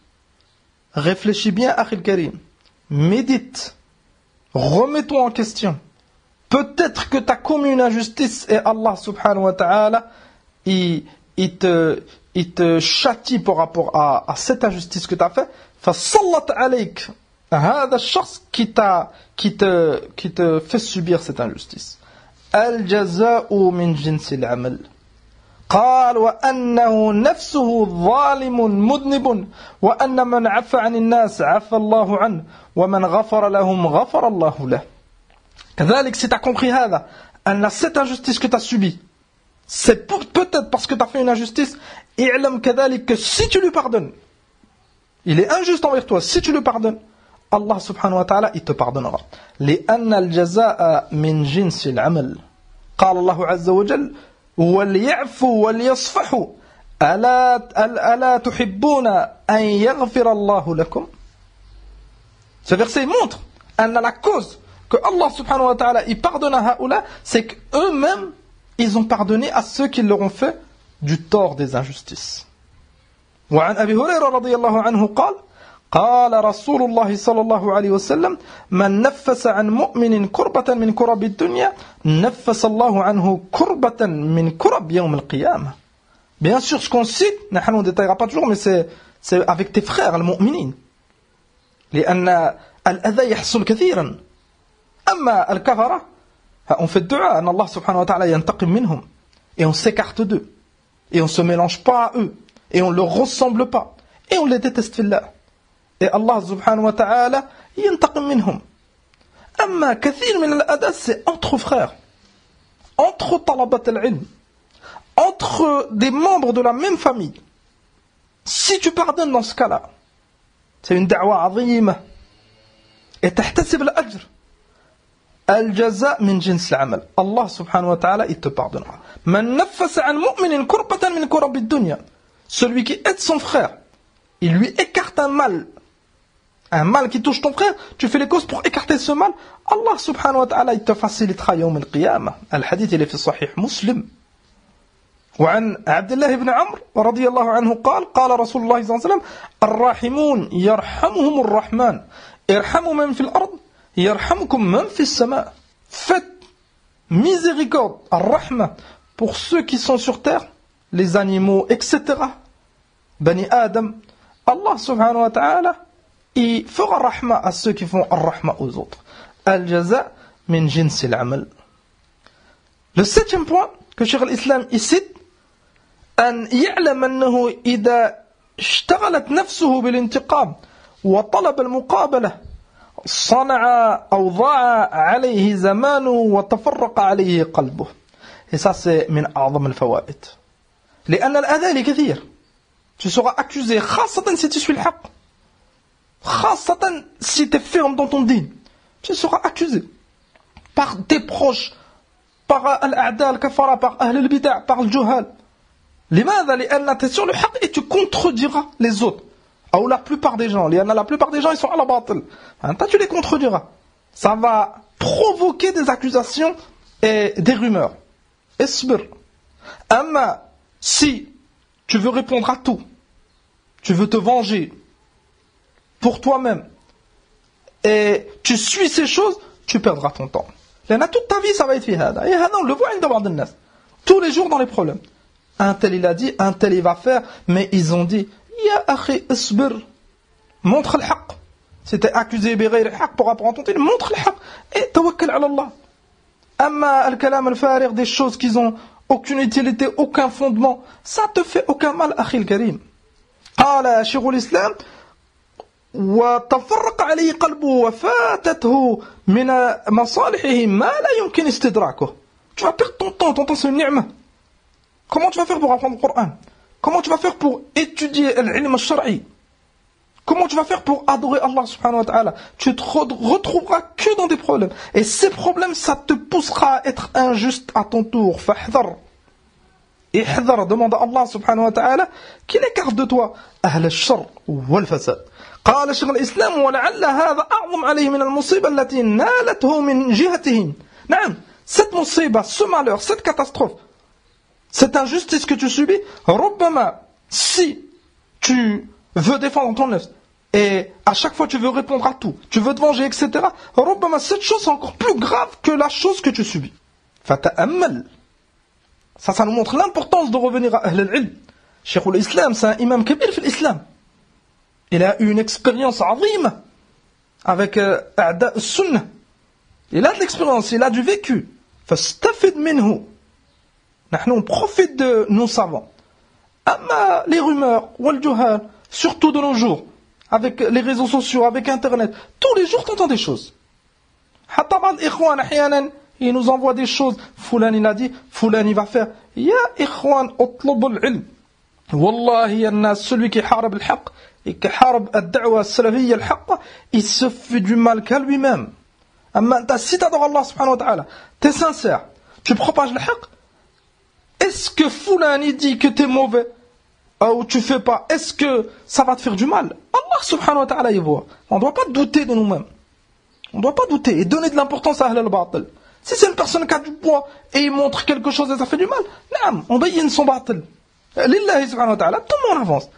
Réfléchis bien, Akhil Karim. Médite. Remets-toi en question. Peut-être que tu as commis une injustice et Allah subhanahu wa ta'ala il te châtie par rapport à cette injustice que tu as fait. فَصَلَّتْ عَلَيْكَ هذا الشخص qui te fait subir cette injustice. الجزاء من جنس العمل. قال وأنه نفسه ظالم مذنب وأن من عفى عن الناس عفى الله عنه ومن غفر لهم غفر الله له. كذلك si tu as compris هذا أن cette injustice que tu as subie c'est peut-être parce que tu as fait une injustice, اعلم كذلك que si tu lui pardonnes, il est injuste envers toi, si tu lui pardonnes, Allah subhanahu wa ta'ala il te pardonnera. لأن الجزاء من جنس العمل. قال الله عز وجل وَلْيَعْفُوا وَلْيَصْفَحُوا أَلَا تُحِبُّونَ أَنْ يَغْفِرَ اللَّهُ لَكُمْ. Ce verset montre la cause que Allah subhanahu wa ta'ala il pardonne à Haoula, c'est qu'eux-mêmes ils ont pardonné à ceux qui leur ont fait du tort des injustices. وعن أبي هريرة رضي الله عنه قال رسول الله صلى الله عليه وسلم من نفس عن مؤمن كربة من كرب الدنيا نفس الله عنه كربة من كرب يوم القيامة. Bien sûr, ce qu'on cite, on ne détaillera pas toujours, mais c'est avec tes frères, les mu'minines. لأن الأذى يحصل كثيرا. أما الكفرة, on fait dua, أن Allah subhanahu wa ta'ala ينتقم منهم. Et on s'écarte d'eux. Et on ne se mélange pas à eux. Et on ne leur ressemble pas. Et on les déteste fillah. Et Allah subhanahu wa ta'ala ينتقم منهم. أما كثير من الأذى c'est entre frères, entre طلبة العلم, entre des membres de la même famille. Si tu pardonnes dans ce cas-là, c'est une da'wa عظيمة et تحتسب الأجر. الجزاء من جنس العمل. Allah subhanahu wa ta'ala il te pardonnera. من نفس عن مؤمن كربة من كرب الدنيا. Celui qui aide son frère, il lui écarte un mal qui touche ton frère, tu fais les causes pour écarter ce mal, Allah subhanahu wa ta'ala il te facilitera يوم القيامة. الحديث اللي في صحيح مسلم. وعن عبد الله بن عمرو رضي الله عنه قال رسول الله صلى الله عليه وسلم الراحمون يرحمهم الرحمن ارحموا من في الأرض يرحمكم من في السماء. Faites miséricorde, الرحمة, pour ceux qui sont sur terre, les animaux, etc. Bani Adam, Allah subhanahu wa ta'ala il fera rahma à ceux qui font rahma aux autres. Al-jaza min jins al-amal. Le septième point que Cheikh al-Islam il cite, أن يعلم أنه إذا اشتغلت نفسه بالانتقام وطلب المقابلة صنع أو ضاع عليه زمانه وتفرق عليه قلبه. Et ça c'est من أعظم الفوائد. لأن الأذى كثير. Tu seras accusé خاصة si tu suis le حق. خاصة si tu es ferme dans ton dîn, tu seras accusé par tes proches, par al-a'da al-kafara, par ahl al-bida', par le juhal. لماذا؟ لأن tu es sur le haq et tu contrediras les autres, ou la plupart des gens. لأن la plupart des gens ils sont à la batil. Toi tu les contrediras. Ça va provoquer des accusations et des rumeurs. Esbir. Amma si tu veux répondre à tout, tu veux te venger pour toi-même, et tu suis ces choses, tu perdras ton temps. Toute ta vie, ça va être fait. Et on le voit tous les jours dans les problèmes. Un tel il a dit, un tel il va faire, mais ils ont dit, Ya akhi isbir, montre le haq. Si t'es accusé bigayr haq pour apprendre ton temps, montre le haq et tawakkal ala Allah. Amma al-kalam al-farir, des choses qui n'ont aucune utilité, aucun fondement, ça te fait aucun mal, akhi al-karim. قال شيخ الإسلام وتفرق عليه قلبه وفاتته من مصالحه ما لا يمكن استدراكه. Tu vas perdre ton temps c'est une ni'ma. Comment tu vas faire pour apprendre le Coran? Comment tu vas faire pour étudier l'ilm al-shar'i? Comment tu vas faire pour adorer Allah subhanahu wa ta'ala? Tu te retrouveras que dans des problèmes. Et ces problèmes, ça te poussera à être injuste à ton tour. Fahdhar. Et hadhar, demande à Allah subhanahu wa ta'ala qu'il écarte de toi أهل الشر والفساد. قال شيخ الإسلام ولعل هذا أعظم عليه من المصيبة التي نالته من جهتهم. نعم, cette musiba, ce malheur, cette catastrophe, cette injustice que tu subis, ربما, si tu veux défendre ton œuvre, et à chaque fois tu veux répondre à tout, tu veux te venger, etc., ربما, cette chose est encore plus grave que la chose que tu subis. فتأمل. Ça nous montre l'importance de revenir à Ahl al-Ilm. Cheikh al-Islam, c'est un imam kabir في l'islam. Il a eu une expérience azime avec A'da al-Sunnah. Il a de l'expérience, il a du vécu. فاستفد منه. نحن on profite de nos savants. أما les rumeurs, والجهال, surtout de nos jours, avec les réseaux sociaux, avec Internet, tous les jours t'entends des choses. حتى بعض الإخوان أحيانا il nous envoie des choses. Foulan il a dit, Foulan il va faire. Ya ikhwan, utlubul ilm. Wallahi, yanna, celui qui harab al-haq et qui harab al-da'wa al-salafiyya al-haq, il se fait du mal qu'à lui-même. Amma, si t'adores Allah subhanahu wa ta'ala, t'es sincère, tu propages le haq, est-ce que Foulan il dit que t'es mauvais ou tu fais pas, est-ce que ça va te faire du mal? Allah subhanahu wa ta'ala il voit. On ne doit pas douter de nous-mêmes. On ne doit pas douter et donner de l'importance à Ahl al-Batil. Si c'est une personne qui a du poids et il montre quelque chose et ça fait du mal, on bayyine son batil. Lillahi subhanahu wa ta'ala, tout le monde avance.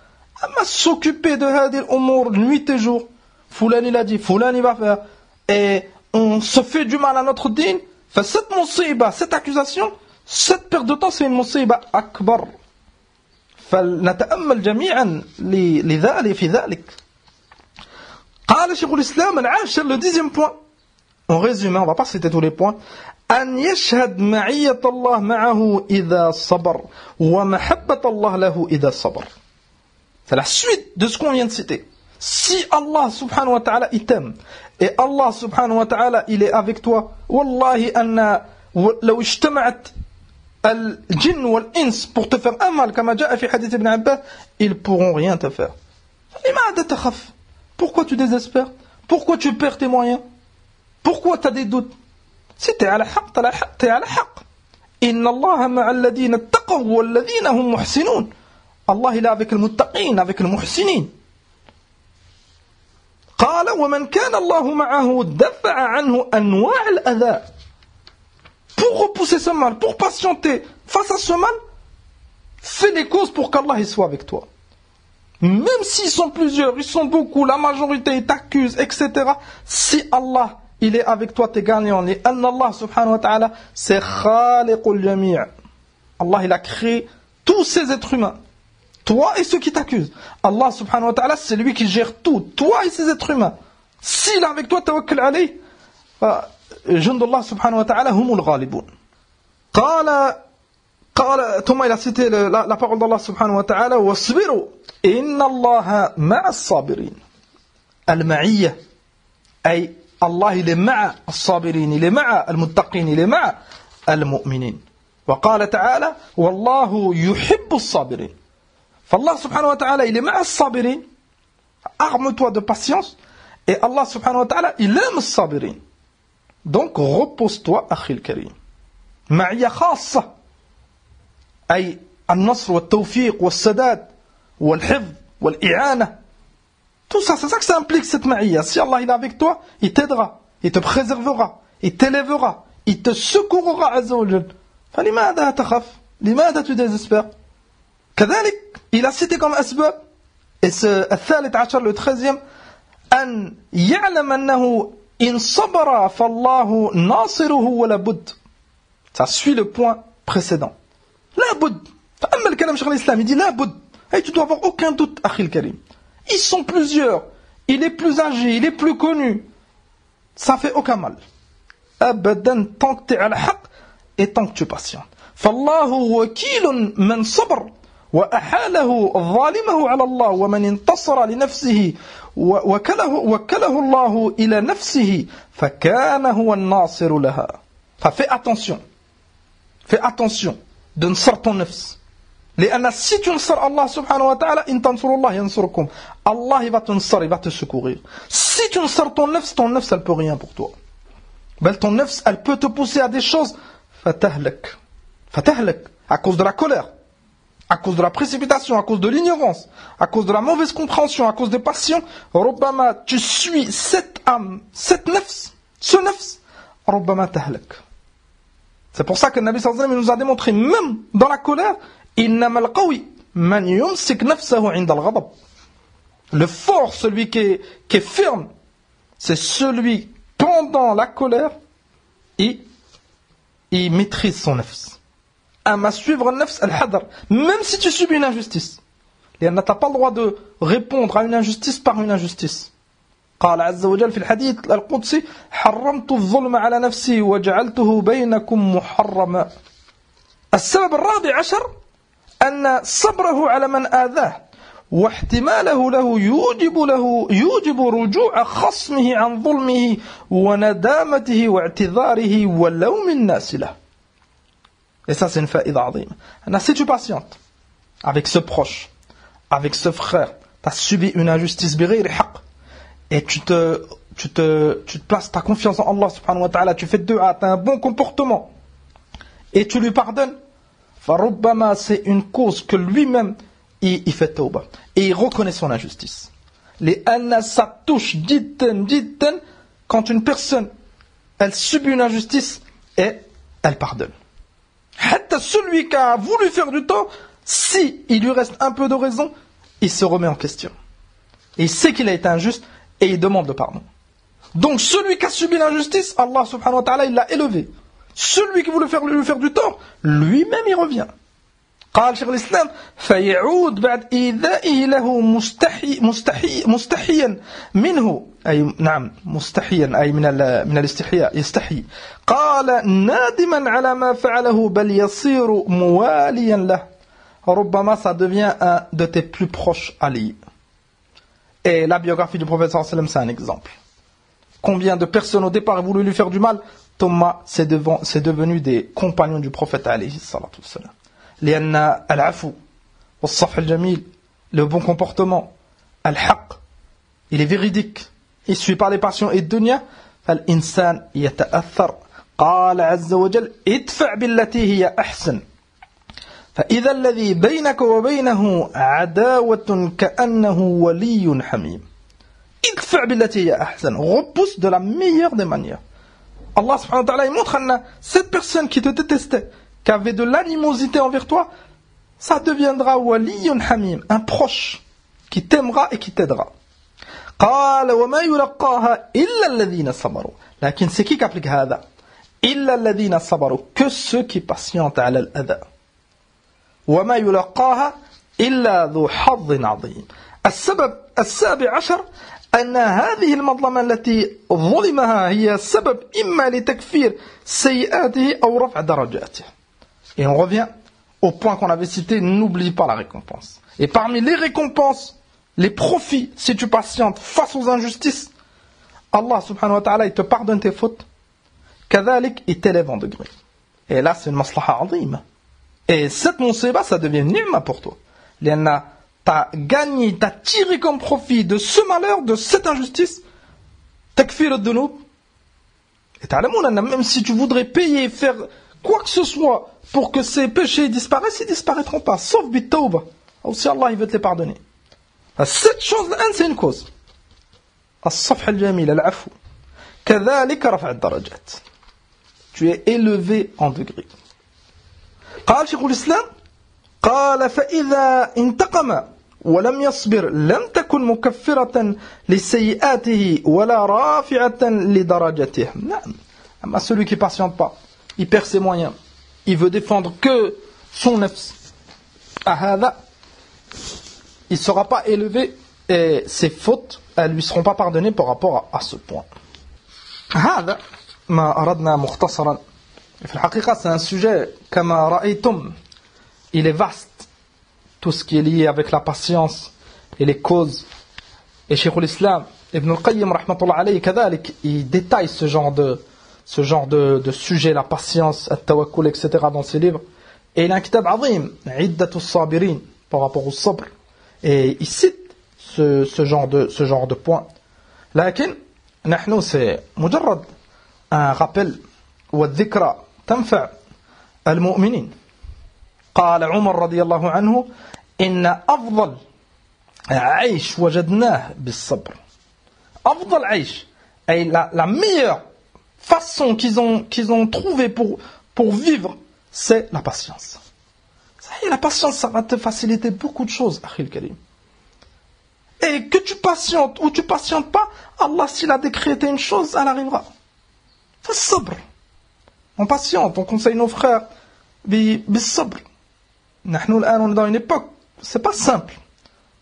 Amma s'occuper de hadir umur nuit et jour, Foulan il a dit, Foulan il va faire, et on se fait du mal à notre din, fait cette musiba, cette accusation, cette perte de temps, c'est une musiba akbar. فلنتأمل جميعا لذلك في ذلك. قال شيخ الإسلام العاشر, le 10e point. En résumé, on va pas citer tous les points. أن يشهد معية الله معه إذا صبر ومحبة الله له إذا صبر. C'est la suite de ce qu'on vient de citer. Si Allah subhanahu wa ta'ala il t'aime et Allah subhanahu wa ta'ala il est avec toi, والله أن لو اجتمعت الجن والإنس pour te faire un mal كما جاء في حديث ابن عباس, ils pourront rien te faire. لماذا تخاف? Pourquoi tu désespères? Pourquoi tu perds tes moyens? Pourquoi tu as des doutes? Si tu es à la haqq, tu es à la haqq. Inna Allah ma'a alladhina attaqaw walladhina hum muhsinun. Allah il est avec les muttaqin, avec les muhsinin. قال ومن كان الله معه دفع عنه أنواع الأذى. Pour repousser ce mal, pour patienter face à ce mal, fais les causes pour qu'Allah il soit avec toi. Même s'ils sont plusieurs, ils sont beaucoup, la majorité ils t'accusent, etc. Si Allah il est avec toi, t'es gagnant. Et Allah subhanahu wa ta'ala, c'est khaliqul jami'. Allah il a créé tous ces êtres humains. Toi et ceux qui t'accusent. Allah subhanahu wa ta'ala, c'est lui qui gère tout. Toi et ces êtres humains. S'il est avec toi, tawakkal alayh. Jundullah subhanahu wa ta'ala, humul ghalibun. ثم il a cité la parole d'Allah subhanahu wa ta'ala, wasbiru inna Allah ma'a as-sabirin. Al-ma'iyya, ay Allah il est ma'a as-sabirin, il est ma'a al-muttaqin, il est ma'a al-mu'minin. وقال تعالى والله يحب الصابرين. فالله سبحانه وتعالى il est ma'a as-sabirin. Arme-toi de patience. Et Allah subhanahu wa ta'ala il aime as-sabirin. Donc repose-toi أخي الكريم. معية خاصة أي النصر والتوفيق والسداد والحفظ والإعانة. Tout ça, c'est ça que ça implique cette maïya. Si Allah il est avec toi, il t'aidera, il te préservera, il t'élèvera, il te secourra azza wa jal. فلماذا تخاف؟ لماذا tu désespères؟ كذلك, il a cité comme asbab, et الثالث عشر, le 13e, أن يعلم أنه إن صبر فالله ناصره ولا بد. Ça suit le point précédent. لا بد. فأما الكلام شيخ الإسلام, il dit لا بد. Et tu dois avoir aucun doute, أخي الكريم. Ils sont plusieurs. Il est plus âgé, il est plus connu. Ça fait aucun mal. Abadan, tant que tu es à la haqq et tant que tu patientes. فالله وكيل من صبر وأحاله ظالمه على الله ومن انتصر لنفسه وكله الله إلى نفسه فكان هو الناصر لها. Fais attention. Fais attention de ne sortir ton nefs. لأن si tu nsar Allah subhanahu wa ta'ala, in tansurullah yansurkum. Allah il va te nsar, il va te secourir. Si tu nsar ton nefs elle peut rien pour toi. Ben, ton nefs, elle peut te pousser à des choses. Fatahlak. À cause de la colère, à cause de la précipitation, à cause de l'ignorance, à cause de la mauvaise compréhension, à cause des passions. Rubbama, tu suis cette âme, cette nefs, ce nefs. Rubbama tahlak. C'est pour ça que le Nabi sallallahu alayhi wa sallam nous a démontré, même dans la colère, innamal qawi man yumsik nafsahu 'inda al-ghadab. Le fort, celui qui est ferme, c'est celui pendant la colère, il maîtrise son nafs. À suivre le nafs al-hadar, même si tu subis une injustice. Tu n'as pas le droit de répondre à une injustice par une injustice. قال عز وجل في الحديث القدسي حرمت الظلم على نفسي وجعلته بينكم محرما. السبب الرابع عشر أن صبره على من آذاه واحتماله له يوجب رجوع خصمه عن ظلمه وندامته واعتذاره ولوم الناس له. Et ça c'est une faïda عظيمة. Si tu patientes avec ce proche, avec ce frère, tu as subi une injustice بغير حق, et tu te places ta confiance en Allah subhanahu wa ta'ala, tu fais dua, tu as un bon comportement, et tu lui pardonnes, farubbama, c'est une cause que lui-même il fait tawbah, et il reconnaît son injustice. Les anna, ça touche jiddan, quand une personne elle subit une injustice et elle pardonne. Hatta celui qui a voulu faire du tort, si il lui reste un peu de raison, il se remet en question. Et il sait qu'il a été injuste et il demande le pardon. Donc celui qui a subi l'injustice, Allah subhanahu wa ta'ala, il l'a élevé. Celui qui voulait lui faire du tort, lui-même il revient. قال شيخ الإسلام فيعود بعد إيذائه له مستحيا منه أي نعم مستحيا أي من الاستحياء يستحي قال نادما على ما فعله بل يصير مواليا له ربما ça devient un de tes plus proches alliés. Et la biographie du prophète sallallahu alayhi wa sallam, c'est un exemple. Combien de personnes au départ ont voulu lui faire du mal, Thomas c'est devenu des compagnons du prophète alayhi salatu wa sallam. لأن العفو والصفح الجميل, le bon comportement, الحق, il est véridique, il suit par les passions et الدنيا, فالإنسان يتأثر. قال عز وجل ادفع بالتي هي أحسن فإذا الذي بينك وبينه عداوة كأنه ولي حميم. ادفع بالتي هي أحسن, repousse de la meilleure des manières. Allah subhanahu wa ta'ala il montre que cette personne qui te détestait, qui avait de l'animosité envers toi, ça deviendra waliyun hamim, un proche qui t'aimera et qui t'aidera. قال وما يلقاها إلا الذين صبروا. لكن c'est qui applique هذا؟ إلا الذين صبروا, que ceux qui patientent على الأذى. وما يلقاها إلا ذو حظ عظيم. السبب السابع عشر أن هذه المظلمة التي ظلمها هي سبب إما لتكفير سيئاته أو رفع درجاته. Et on revient au point qu'on avait cité, n'oublie pas la récompense. Et parmi les récompenses, les profits, si tu patientes face aux injustices, Allah subhanahu wa ta'ala, il te pardonne tes fautes. Kadhalik, il t'élève en degré. Et là, c'est une maslaha azima. Et cette musiba, ça devient ni'ma pour toi. Lianna, t'as gagné, t'as tiré comme profit de ce malheur, de cette injustice, takfir ad-dunub. Et ta'lamoun, même si tu voudrais payer, faire quoi que ce soit pour que ces péchés disparaissent, ils disparaîtront pas, sauf bit-tawbah, ou si Allah il veut te les pardonner. Cette chose-là, c'est une cause. As-safh al-jamil, al-afou. Kadhalika raf'a ad-darajat. Tu es élevé en degré. قال شيخ الإسلام قال فإذا انتقم ولم يصبر لم تكن مكفرة لسيئاته ولا رافعة لدرجته. نعم. أما celui qui patiente pas, il perd ses moyens, il veut défendre que son nefs, ahada, il ne sera pas élevé et ses fautes, elles ne lui seront pas pardonnées par rapport à ce point. هذا ما أردنا مختصرا. في الحقيقة c'est un sujet كما رأيتم, il est vaste, tout ce qui est lié avec la patience et les causes. Et Cheikh l'Islam Ibn al-Qayyim rahmatullah alayhi kadhalik, il détaille ce genre de sujet, la patience, at-tawakkul, etc. dans ses livres. Et il a un kitab azim, Iddatu Sabirin, par rapport au sabr. Et il cite ce genre de points. لكن نحن c'est مجرد un rappel والذكرى تنفع المؤمنين. قال عمر رضي الله عنه إن أفضل عيش وجدناه بالصبر. أفضل عيش, et la meilleure façon qu'ils ont trouvé pour vivre, c'est la patience. Et la patience, ça va te faciliter beaucoup de choses, Akhil Karim. Et que tu patientes ou tu patientes pas, Allah, s'il a décrété une chose, elle arrivera. Fais sabr. On patiente, on conseille nos frères, bis sabr. Nous, là, on est dans une époque, c'est pas simple.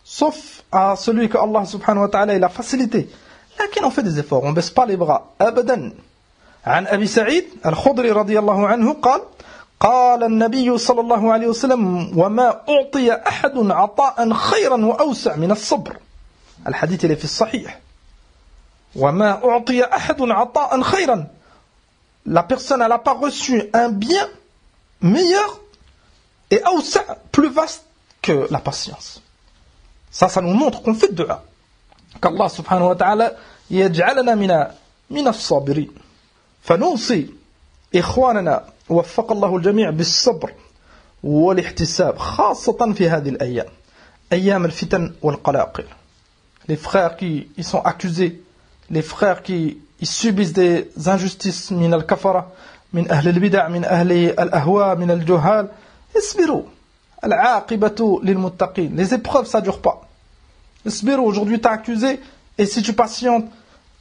Sauf à celui que Allah subhanahu wa ta'ala, il a facilité. Là, on fait des efforts, on baisse pas les bras. Abadan. عن أبي سعيد الخضري رضي الله عنه قال قال النبي صلى الله عليه وسلم وما أعطي أحد عطاء خيرا وأوسع من الصبر. الحديث اللي في الصحيح. وما أعطي أحد عطاء خيرا. La personne, elle n'a pas reçu un bien meilleur et أوسع, plus vaste que la patience. Ça nous montre qu'on fait de dua. qu'Allah subhanahu wa ta'ala يجعلنا من الصابرين. فنوصي إخواننا وفق الله الجميع بالصبر والاحتساب خاصة في هذه الأيام أيام الفتن والقلاقل. Les frères qui ils sont accusés, les frères qui ils subissent des injustices من الكفرة من أهل البدع من أهل الأهواء من الجهال اصبروا العاقبة للمتقين. Les épreuves ça dure pas. اصبروا, aujourd'hui tu es accusé et si tu patientes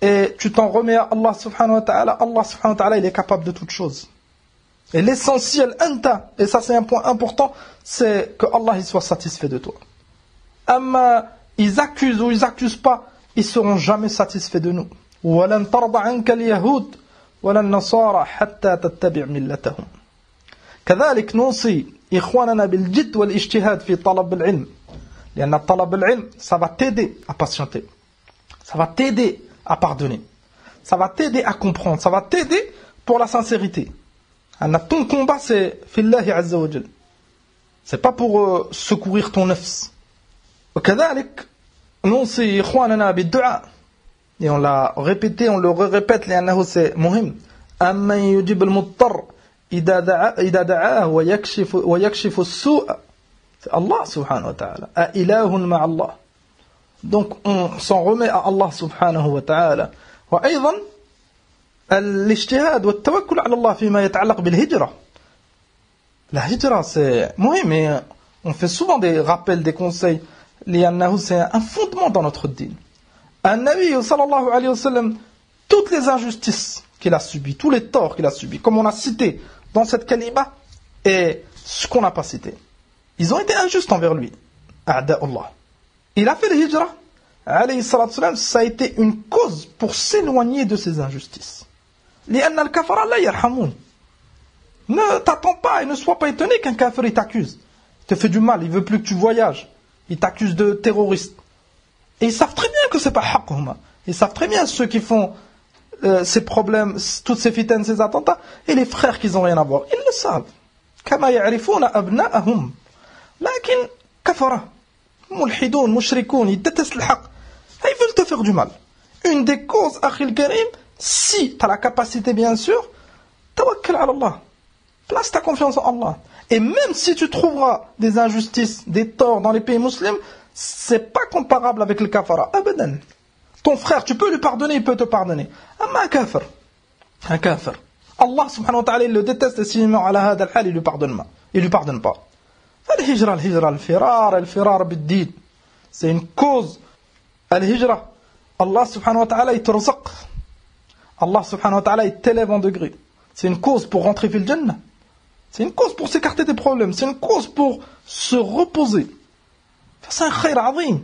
et tu t'en remets à Allah subhanahu wa ta'ala, Allah subhanahu wa ta'ala il est capable de toutes choses. Et l'essentiel, anta, et ça c'est un point important, c'est que Allah il soit satisfait de toi. Amma, ils accusent ou ils accusent pas, ils seront jamais satisfaits de nous. وَلَنْ تَرْضَ عَنْكَ الْيَهُودِ وَلَا النَّصَارَى حَتَّى تَتَّبِعْ مِلَّتَهُمْ. كذلك نوصي إخواننا بالجد والاجتهاد في طلب العلم. لأن طلب العلم, ça va t'aider à patienter. Ça va t'aider à pardonner. Ça va t'aider à comprendre. Ça va t'aider pour la sincérité. Ton combat, c'est fillahi azza wa jal. C'est pas pour secourir ton nafs. وكذلك نوصي إخواننا بالدعاء. Et on l'a répété, on le répète, لأنه c'est مهم. أمن يجيب المضطر إذا دعاه ويكشف السوء. C'est Allah subhanahu wa ta'ala. أإله مع الله. Donc on s'en remet à Allah subhanahu wa ta'ala. وأيضا الاجتهاد والتوكل على الله فيما يتعلق بالهجرة. La hijra c'est مهم, mais on fait souvent des rappels, des conseils. لأنه c'est un fondement dans notre dîn. النبي صلى الله عليه وسلم, toutes les injustices qu'il a subies, tous les torts qu'il a subis, comme on a cité dans cette kalima, et ce qu'on n'a pas cité. Ils ont été injustes envers lui. أعداء الله. Il a fait le hijra, alayhi salatu salam, ça a été une cause pour s'éloigner de ces injustices. لأن الكفر لا يرحمون. Ne t'attends pas et ne sois pas étonné qu'un kafir il t'accuse. Il te fait du mal, il veut plus que tu voyages. Il t'accuse de terroriste. Et ils savent très bien que c'est pas haqhuma. Ils savent très bien ceux qui font ces problèmes, toutes ces fitanes, ces attentats, et les frères qui n'ont rien à voir. Ils le savent. كما يعرفون أبناءهم. لكن كفرة. mulhidoun, mushrikoun, ils détestent le haqq. Ils veulent te faire du mal. Une des causes, Akhil Karim, si tu as la capacité bien sûr, tawakkal ala Allah. Place ta confiance en Allah. Et même si tu trouveras des injustices, des torts dans les pays musulmans, c'est pas comparable avec le kafara. Abadan. Ton frère, tu peux lui pardonner, il peut te pardonner. Amma un kafir. Allah subhanahu wa ta'ala, il le déteste et s'il meurt à la hada al-hal, il lui pardonne pas. الهجرة الفرار بالدين. C'est une cause. الهجرة. Allah subhanahu wa ta'ala il te رزق. Allah subhanahu wa ta'ala il t'élève en degré. C'est une cause pour rentrer fil jannah. C'est une cause pour s'écarter des problèmes. C'est une cause pour se reposer. C'est un khayr azim.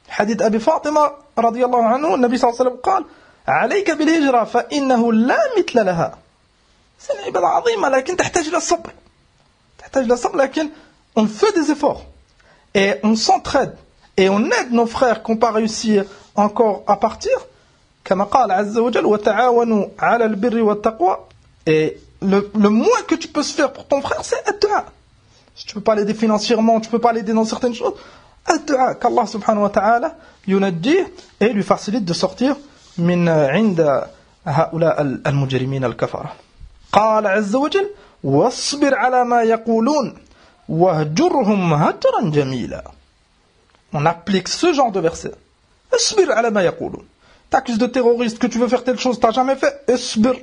Hadith Abi Fatima radiyallahu anhu, Nabi sallallahu alayhi wa sallam قال عليك بالهجرة فإنه لا مثل لها. C'est une ibada azima لكن تحتاج إلى الصبر. On fait des efforts et on s'entraide et on aide nos frères qui n'ont pas réussi encore à partir. كما قال عز وجل وتعاونوا على البر والتقوى. Et le moins que tu peux se faire pour ton frère, c'est ad-du'a. Si tu peux pas l'aider financièrement, tu peux pas l'aider dans certaines choses, ad-du'a, qu'Allah subhanahu wa ta'ala yunaddi et lui facilite de sortir min 'inda هؤلاء المجرمين الكفرة. قال عز وجل واصبر على ما يقولون واهجرهم هجرا جميلا. On applique ce genre de verset. اصبر على ما يقولون. T'accuses de terroriste, que tu veux faire telle chose, t'as jamais fait, اصبر.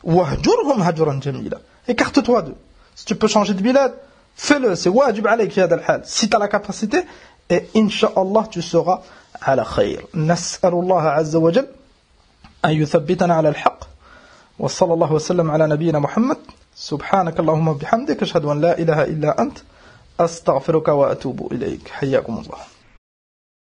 واهجرهم هجرا جميلا. Écarte-toi d'eux. Si tu peux changer de bilad, fais-le, c'est wajib عليك في هذا الحال. Si t'as la capacité, et incha'Allah tu seras على خير. نسأل الله عز وجل أن يثبتنا على الحق وصلى الله وسلم على نبينا محمد سبحانك اللهم وبحمدك أشهد أن لا إله إلا أنت أستغفرك وأتوب إليك حياكم الله